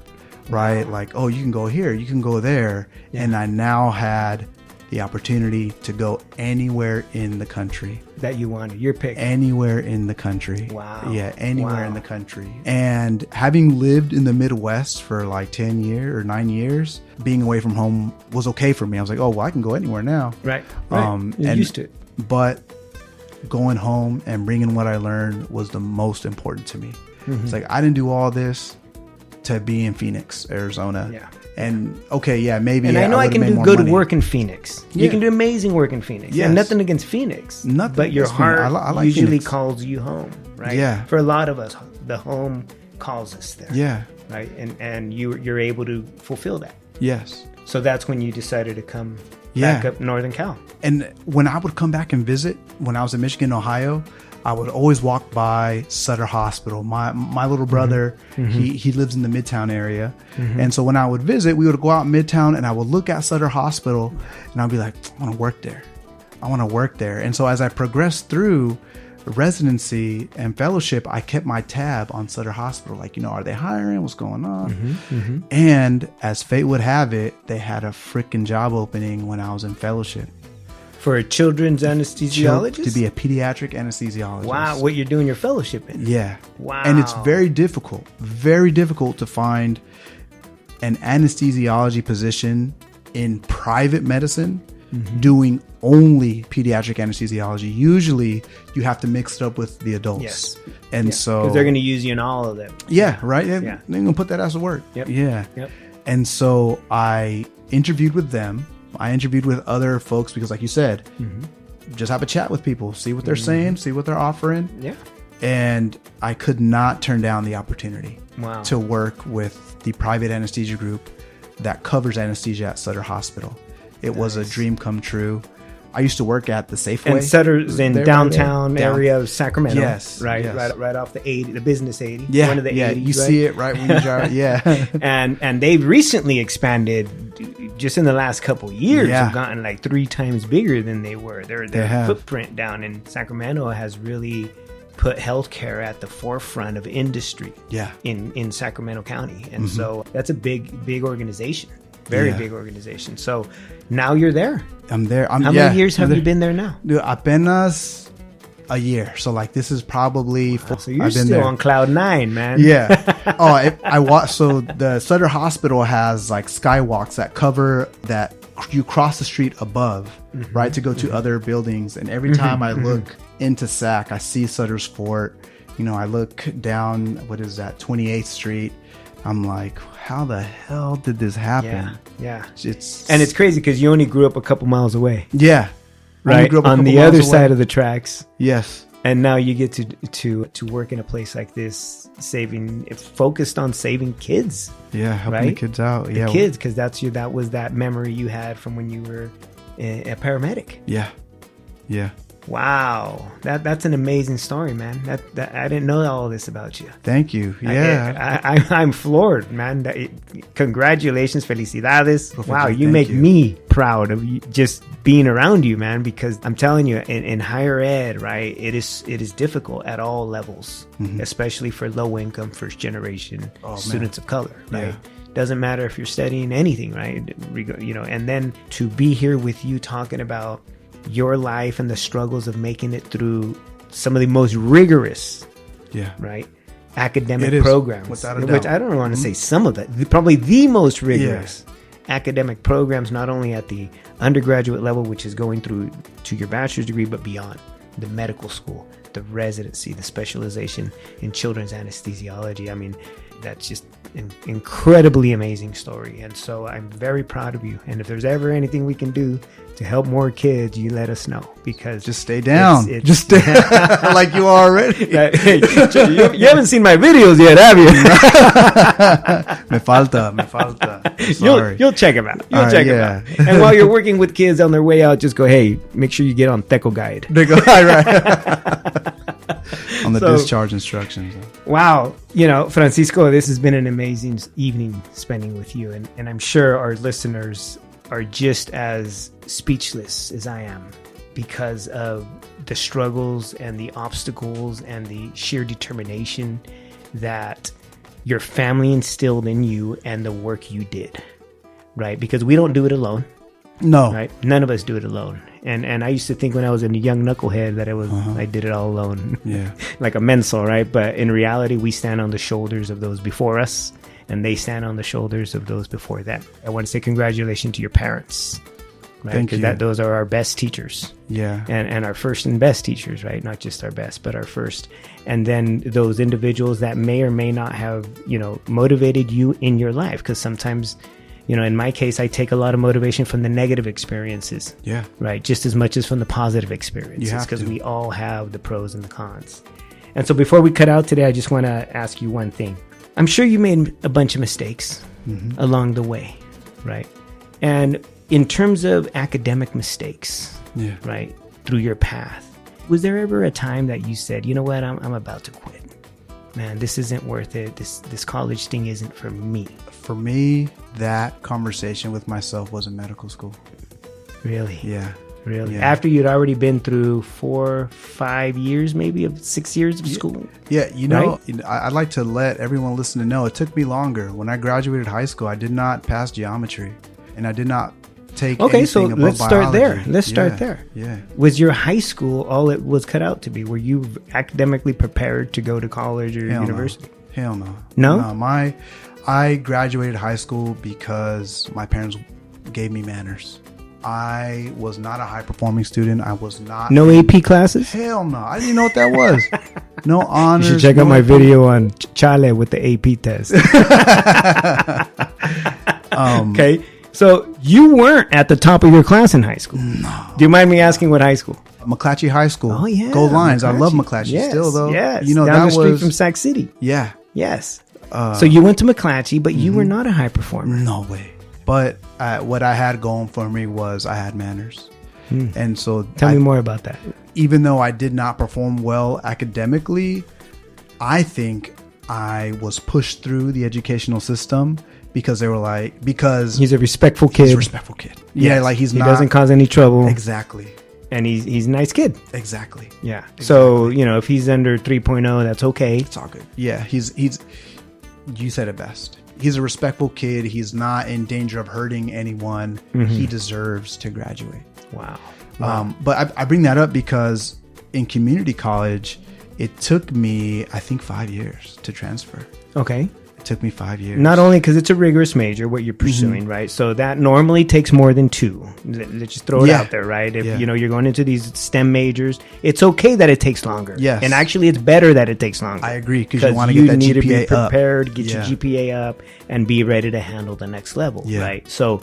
right? Like, oh, you can go here, you can go there. And I now had the opportunity to go anywhere in the country. That you wanted. Your pick. Anywhere in the country. Wow. Yeah, anywhere Wow. in the country. And having lived in the Midwest for like 10 years or 9 years, being away from home was okay for me. I was like, oh, well, I can go anywhere now. Right. You're and- used to it. But going home and bringing what I learned was the most important to me. It's like, I didn't do all this to be in Phoenix, Arizona. Yeah. And okay, yeah, maybe. And I know I would've can made do more good money. work in Phoenix. You Yeah. can do amazing work in Phoenix. Yes. And nothing against Phoenix. Nothing But your against Phoenix. heart I like usually Phoenix. calls you home, right? Yeah. For a lot of us, the home calls us there. Yeah. Right. And you're able to fulfill that. Yes. So that's when you decided to come Yeah. back up Northern Cal. And when I would come back and visit, when I was in Michigan, Ohio, I would always walk by Sutter Hospital. My little brother, he lives in the Midtown area. And so when I would visit, we would go out Midtown and I would look at Sutter Hospital and I'd be like, I want to work there. I want to work there. And so as I progressed through residency and fellowship, I kept my tab on Sutter Hospital. Like, are they hiring? What's going on? And as fate would have it, they had a freaking job opening when I was in fellowship. For a children's anesthesiologist? To be a pediatric anesthesiologist. Wow, what you're doing your fellowship in. Yeah. Wow. And it's very difficult to find an anesthesiology position in private medicine doing only pediatric anesthesiology. Usually you have to mix it up with the adults. Yes. And so Because they're going to use you in all of them. yeah, right. Yeah. They're going to put that as to work. Yep. Yeah. Yep. And so I interviewed with them. I interviewed with other folks because, like you said, just have a chat with people, see what they're saying, see what they're offering. Yeah. And I could not turn down the opportunity Wow. to work with the private anesthesia group that covers anesthesia at Sutter Hospital. It was a dream come true. I used to work at the Safeway. And Sutter's in There, downtown right there. area of Sacramento. Yes, Right. yes. Right off the 80, the business 80. Yeah, One of the yeah, 80s, you right? see it right when you drive. Yeah, And they've recently expanded just in the last couple years. Yeah. Have gotten like 3 times bigger than they were. Their have. footprint down in Sacramento has really put healthcare at the forefront of industry. Yeah. In Sacramento County, and so that's a big organization. Very big organization. So now you're there. I'm there. How many years have you been there now? Dude, apenas a year. So like this is probably so you're still on cloud 9, man. Yeah. I watch. So the Sutter Hospital has like skywalks that cover that you cross the street above, right, to go to other buildings. And every time I look into Sac, I see Sutter's Fort. You know, I look down, what is that, 28th Street. I'm like, how the hell did this happen? Yeah. And it's crazy because you only grew up a couple miles away. Yeah. Right. On the other side of the tracks. Yes. And now you get to work in a place like this, focused on saving kids. Yeah, helping the kids out. The kids, because that was that memory you had from when you were a paramedic. Yeah. Wow, that's an amazing story, man. That I didn't know all this about you. Thank you. Yeah, I'm floored, man. Congratulations, felicidades. Well, wow, you make me proud of you, just being around you, man. Because I'm telling you, in higher ed, right, it is difficult at all levels, especially for low income, first generation students of color, right? Yeah. Doesn't matter if you're studying anything, right? You know, and then to be here with you talking about your life and the struggles of making it through some of the most rigorous, right, academic programs, which I don't want to say some of that, probably the most rigorous academic programs, not only at the undergraduate level, which is going through to your bachelor's degree, but beyond, the medical school, the residency, the specialization in children's anesthesiology. I mean, that's just an incredibly amazing story. And so I'm very proud of you. And if there's ever anything we can do to help more kids, you let us know, because just stay down. Just stay like you are already. Hey, you haven't seen my videos yet, have you? me falta. Sorry. You'll check them out. Check them out. And while you're working with kids on their way out, just go, hey, make sure you get on Teco Guide. Right. On the discharge instructions. Wow. You know, Francisco, this has been an amazing evening spending with you. And I'm sure our listeners are just as speechless as I am because of the struggles and the obstacles and the sheer determination that your family instilled in you and the work you did, right? Because we don't do it alone. No. Right? None of us do it alone. And I used to think when I was a young knucklehead that I did it all alone. Yeah. Like a mental, right? But in reality, we stand on the shoulders of those before us, and they stand on the shoulders of those before them. I want to say congratulations to your parents. Right? Thank you. Because those are our best teachers. Yeah. And our first and best teachers, right? Not just our best, but our first. And then those individuals that may or may not have, motivated you in your life. Because sometimes, in my case, I take a lot of motivation from the negative experiences. Yeah. Right. Just as much as from the positive experiences. Because we all have the pros and the cons. And so before we cut out today, I just want to ask you one thing. I'm sure you made a bunch of mistakes along the way. Right. And in terms of academic mistakes, right, through your path, was there ever a time that you said, you know what, I'm about to quit? Man, this isn't worth it. This college thing isn't for me. For me, that conversation with myself was in medical school. Really? Yeah. Really? Yeah. After you'd already been through 4, 5 years, maybe of 6 years of school? Yeah. I'd like to let everyone listen to know it took me longer. When I graduated high school, I did not pass geometry, and I did not take anything above let's start biology. there. Let's start there. Yeah. Was your high school all it was cut out to be? Were you academically prepared to go to college or university? Hell no. No? I graduated high school because my parents gave me manners. I was not a high-performing student. I was not... No AP classes? Hell no. I didn't even know what that was. No honors. You should check out my video on Chale with the AP test. Okay. So you weren't at the top of your class in high school. No. Do you mind me asking what high school? McClatchy High School. Oh, yeah. Gold Lines. McClatchy. I love McClatchy still, though. Yes. Down the street from Sac City. Yeah. Yes. So you went to McClatchy, but you were not a high performer. No way. But what I had going for me was I had manners. And so... Tell me more about that. Even though I did not perform well academically, I think I was pushed through the educational system because they were like... Because... He's a respectful kid. He's a respectful kid. Yeah, like he doesn't cause any trouble. Exactly. And he's a nice kid. Exactly. Yeah. Exactly. So, if he's under 3.0, that's okay. It's all good. Yeah, he's you said it best. he's a respectful kid. He's not in danger of hurting anyone. He deserves to graduate. Wow. But I bring that up because in community college, it took me, I think, 5 years to transfer. Okay. It took me 5 years. Not only because it's a rigorous major, what you're pursuing, right? So that normally takes more than 2. Let's just throw it out there, right? If you're going into these STEM majors, it's okay that it takes longer. Yes. And actually, it's better that it takes longer. I agree, because you want to get that need GPA to be prepared, up. get your GPA up, and be ready to handle the next level, right? So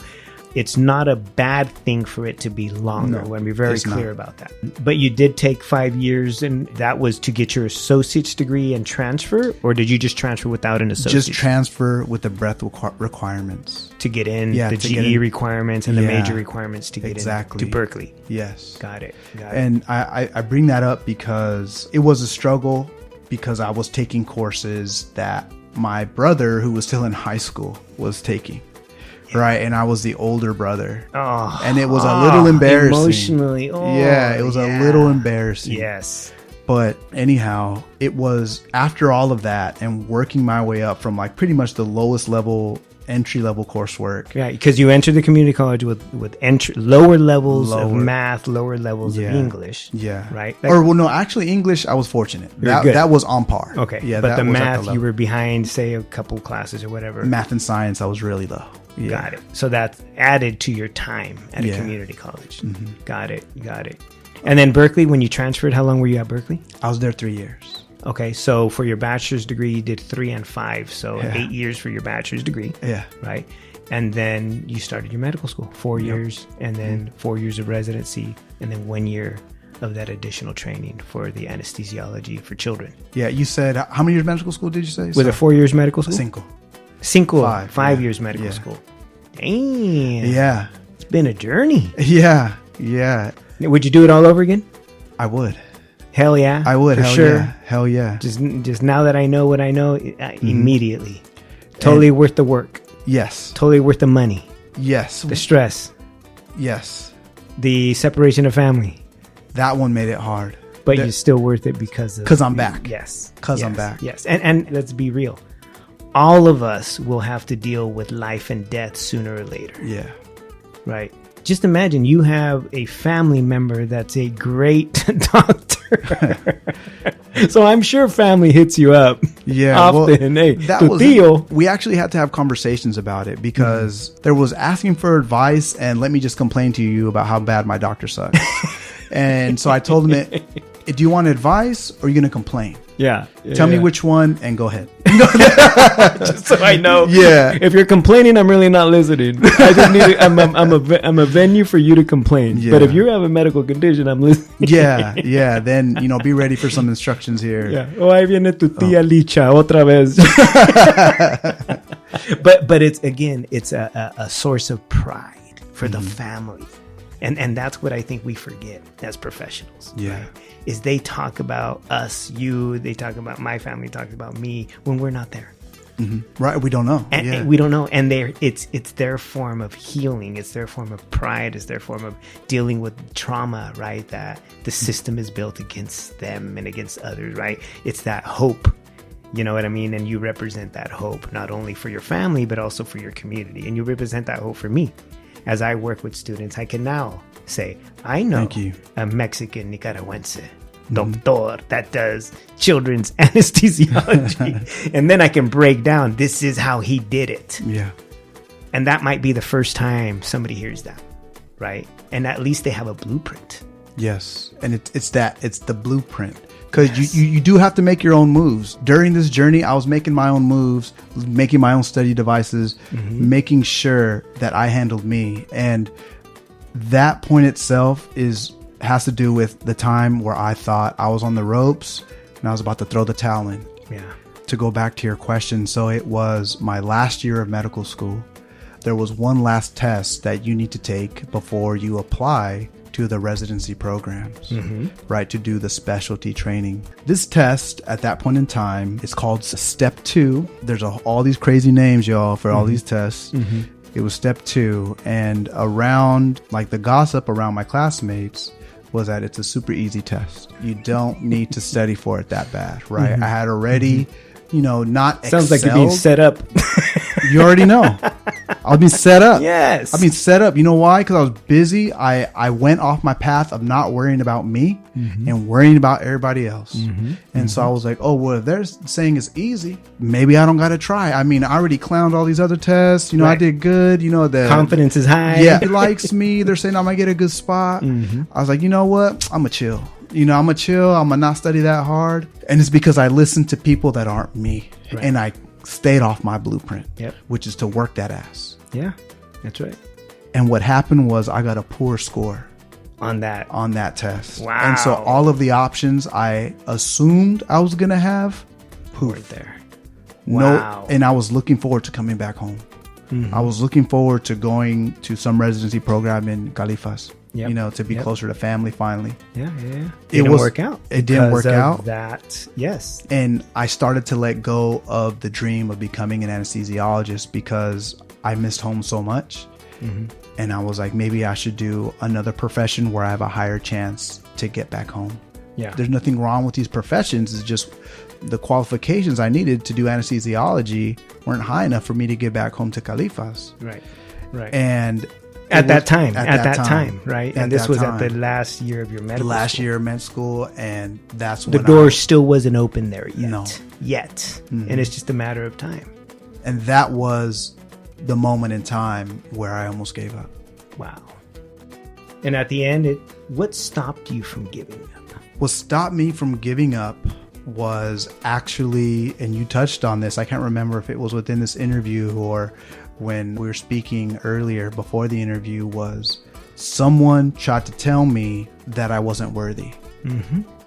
it's not a bad thing for it to be longer. No, I want to be very clear about that. But you did take 5 years, and that was to get your associate's degree and transfer, or did you just transfer without an associate's? Just transfer with the breadth requirements. To get in, the GE requirements and the major requirements to get in to Berkeley. Yes. Got it. And I bring that up because it was a struggle, because I was taking courses that my brother, who was still in high school, was taking. Right, and I was the older brother, and it was a little embarrassing. Emotionally, it was a little embarrassing. Yes, but anyhow, it was after all of that and working my way up from like pretty much the lowest level, entry level coursework. Yeah, because you entered the community college with lower levels of math, lower levels of English. Yeah, right. Actually, English I was fortunate. That was on par. Okay, yeah, but the math you were behind, say a couple classes or whatever. Math and science, I was really low. Yeah. Got it. So that's added to your time at a community college. Got it. And then Berkeley, when you transferred, how long were you at Berkeley? I was there 3 years. Okay, so for your bachelor's degree, you did 3 and 5, so 8 years for your bachelor's degree. Yeah. Right? And then you started your medical school, 4 years, and then 4 years of residency, and then 1 year of that additional training for the anesthesiology for children. Yeah, you said, how many years medical school did you say? Was it 4 years medical school? 5 years medical school. Damn. Yeah. It's been a journey. Yeah. Would you do it all over again? I would. Hell yeah. I would. For sure. Yeah. Hell yeah. Just now that I know what I know, immediately. Totally worth the work. Yes. Totally worth the money. Yes. The stress. Yes. The separation of family. That one made it hard. But you're still worth it because I'm back. Yes. Because I'm back. Yes. And let's be real. All of us will have to deal with life and death sooner or later. Yeah. Right. Just imagine you have a family member that's a great doctor. So I'm sure family hits you up often. We actually had to have conversations about it because there was asking for advice and let me just complain to you about how bad my doctor sucks. And so I told him, do you want advice or are you going to complain? Yeah. Tell me which one and go ahead. Just so I know. Yeah. If you're complaining, I'm really not listening. I just need I'm a venue for you to complain. Yeah. But if you have a medical condition, I'm listening. Yeah. Then, be ready for some instructions here. Yeah. Oh, ahí viene tu tía Licha otra vez. But it's a source of pride for the family. And that's what I think we forget as professionals. Yeah. Right? Is they talk about us, they talk about my family, talks about me when we're not there. Right. We don't know. And we don't know. And it's their form of healing. It's their form of pride. It's their form of dealing with trauma, right? That the system is built against them and against others, right? It's that hope. You know what I mean? And you represent that hope, not only for your family, but also for your community. And you represent that hope for me. As I work with students, I can now say, I know a Mexican Nicaraguense doctor that does children's anesthesiology. And then I can break down, this is how he did it. Yeah. And that might be the first time somebody hears that, right? And at least they have a blueprint. Yes. And it's the blueprint. Because you do have to make your own moves. During this journey, I was making my own moves, making my own study devices, making sure that I handled me. And that point itself has to do with the time where I thought I was on the ropes and I was about to throw the towel in. Yeah. To go back to your question, so it was my last year of medical school. There was one last test that you need to take before you apply to the residency programs, right, to do the specialty training. This test at that point in time is called Step 2. There's all these crazy names, y'all, for all these tests. It was Step 2, and around, like, the gossip around my classmates was that it's a super easy test. You don't need to study for it that bad, right? I had already, not Sounds excelled. like you're being set up. You already know. I'll be set up. Yes. I'll be set up. You know why? Because I was busy. I went off my path of not worrying about me and worrying about everybody else. And so I was like, oh, well, if they're saying it's easy, maybe I don't got to try. I mean, I already clowned all these other tests. You know, I did good. You know, the confidence is high. Yeah. He likes me. They're saying I might get a good spot. I was like, you know what? I'm going to chill. You know, I'm going to chill. I'm going to not study that hard. And it's because I listen to people that aren't me. Right. And I stayed off my blueprint, which is to work that ass. Yeah, that's right. And what happened was I got a poor score on that test. Wow. And so all of the options I assumed I was going to have, poof. Right there. Wow. No, and I was looking forward to coming back home. I was looking forward to going to some residency program in Califas. You know, to be closer to family finally. Yeah. It didn't work out. It didn't work out. That, yes. And I started to let go of the dream of becoming an anesthesiologist because I missed home so much. And I was like, maybe I should do another profession where I have a higher chance to get back home. Yeah. There's nothing wrong with these professions. It's just the qualifications I needed to do anesthesiology weren't high enough for me to get back home to Califas. Right. And at that time, right? And this was time. At the last year of your medical last school. year of med school, and that's the when door still wasn't open there yet. No. Yet. And it's just a matter of time. And that was the moment in time where I almost gave up. Wow. And at the end, what stopped you from giving up? What stopped me from giving up was actually, and you touched on this, I can't remember if it was within this interview or when we were speaking earlier before the interview, was someone tried to tell me that I wasn't worthy.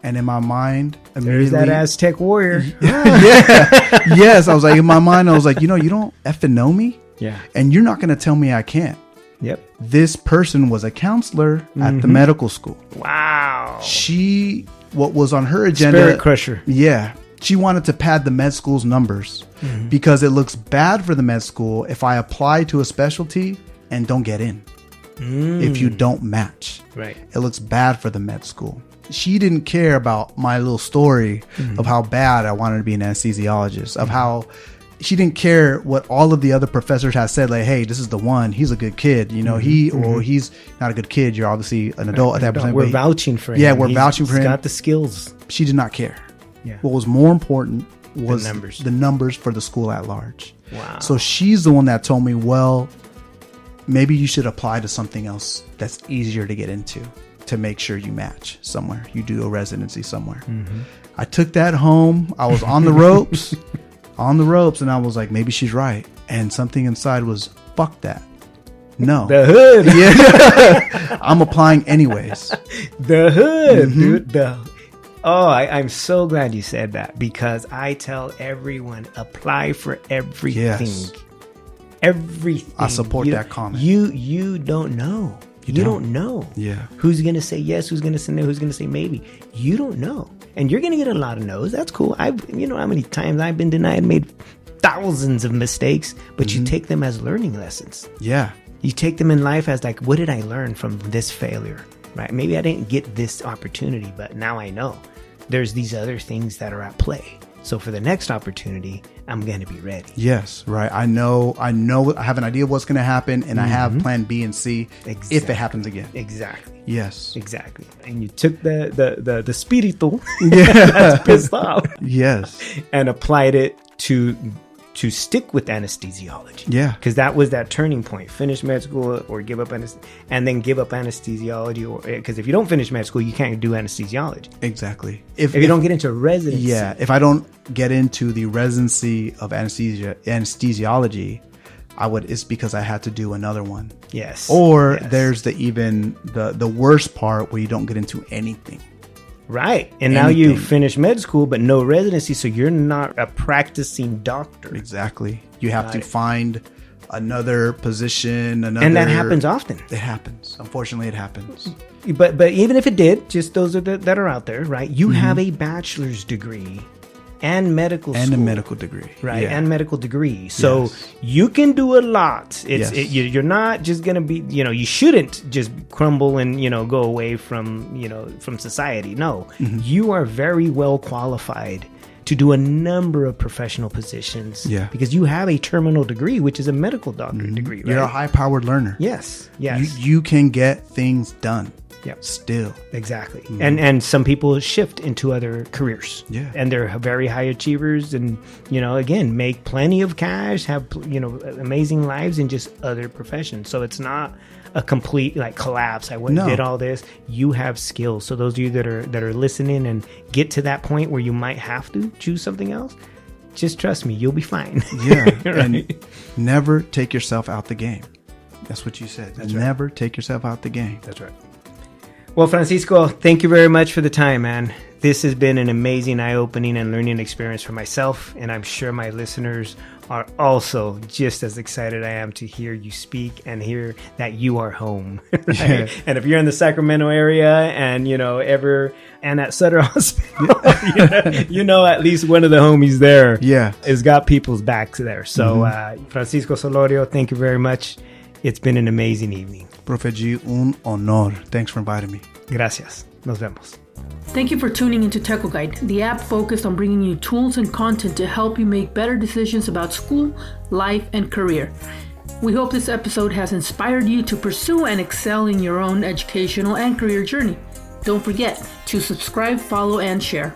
And in my mind, there's that Aztec warrior. Yes. I was like, in my mind, I was like, you don't effing know me. Yeah. And you're not going to tell me I can't. Yep. This person was a counselor at the medical school. Wow. What was on her agenda. Spirit crusher. Yeah. She wanted to pad the med school's numbers because it looks bad for the med school if I apply to a specialty and don't get in. If you don't match. Right. It looks bad for the med school. She didn't care about my little story of how bad I wanted to be an anesthesiologist, of how she didn't care what all of the other professors had said, like, hey, this is the one, he's a good kid, he's not a good kid, you're obviously an adult at that point. We're vouching for him. Yeah, we're vouching for him. He's got the skills. She did not care. Yeah. What was more important was the numbers for the school at large. Wow. So she's the one that told me, well, maybe you should apply to something else that's easier to get into to make sure you match somewhere. You do a residency somewhere. I took that home. I was on the ropes. And I was like, maybe she's right. And something inside was, fuck that. No. The hood. Yeah. I'm applying anyways. The hood, dude. I'm so glad you said that, because I tell everyone, apply for everything. Yes. Everything. I support that comment. You don't know. You don't know. Yeah. Who's going to say yes? Who's going to say no? Who's going to say maybe? You don't know. And you're going to get a lot of no's. That's cool. You know how many times I've been denied, made thousands of mistakes, but you take them as learning lessons. Yeah. You take them in life as like, what did I learn from this failure? Right? Maybe I didn't get this opportunity, but now I know there's these other things that are at play. So for the next opportunity, I'm going to be ready. Yes, right. I know. I have an idea of what's going to happen, and I have plan B and C if it happens again. Exactly. Yes. Exactly. And you took the spirito Yeah. that's pissed off. Yes. And applied it to stick with anesthesiology. Yeah. Because that was that turning point. Finish med school or give up and then give up anesthesiology. Because if you don't finish med school, you can't do anesthesiology. Exactly. If you don't get into residency. Yeah. If I don't get into the residency of anesthesiology, it's because I had to do another one. Yes. Or there's the worst part where you don't get into anything. Right. And now you finish med school, but no residency. So you're not a practicing doctor. Exactly. You have to find another position, and that happens often. It happens. Unfortunately, it happens. But even if it did, just those that are out there, right? You have a bachelor's degree and medical school. And a medical degree. Right. Yeah. And medical degree. So you can do a lot. You're not just going to be, you shouldn't just crumble and, go away from society. No, you are very well qualified to do a number of professional positions. Yeah. Because you have a terminal degree, which is a medical doctor degree, right? You're a high-powered learner. Yes. You can get things done. Yep. Still. Exactly. And some people shift into other careers. Yeah. And they're very high achievers and, again, make plenty of cash, have, amazing lives in just other professions. So it's not a complete collapse. I went and did all this. You have skills. So those of you that are listening and get to that point where you might have to choose something else, just trust me, you'll be fine. Yeah. Right? And never take yourself out the game. That's what you said. That's never right. Take yourself out the game. That's right. Well, Francisco, thank you very much for the time, man. This has been an amazing eye-opening and learning experience for myself, and I'm sure my listeners are also just as excited I am to hear you speak and hear that you are home. Right? Yeah. And if you're in the Sacramento area and, and at Sutter Hospital, at least one of the homies there has got people's backs there. So, Francisco Solorio, thank you very much. It's been an amazing evening. Profe G, un honor. Thanks for inviting me. Gracias. Nos vemos. Thank you for tuning into Techo Guide, the app focused on bringing you tools and content to help you make better decisions about school, life, and career. We hope this episode has inspired you to pursue and excel in your own educational and career journey. Don't forget to subscribe, follow, and share.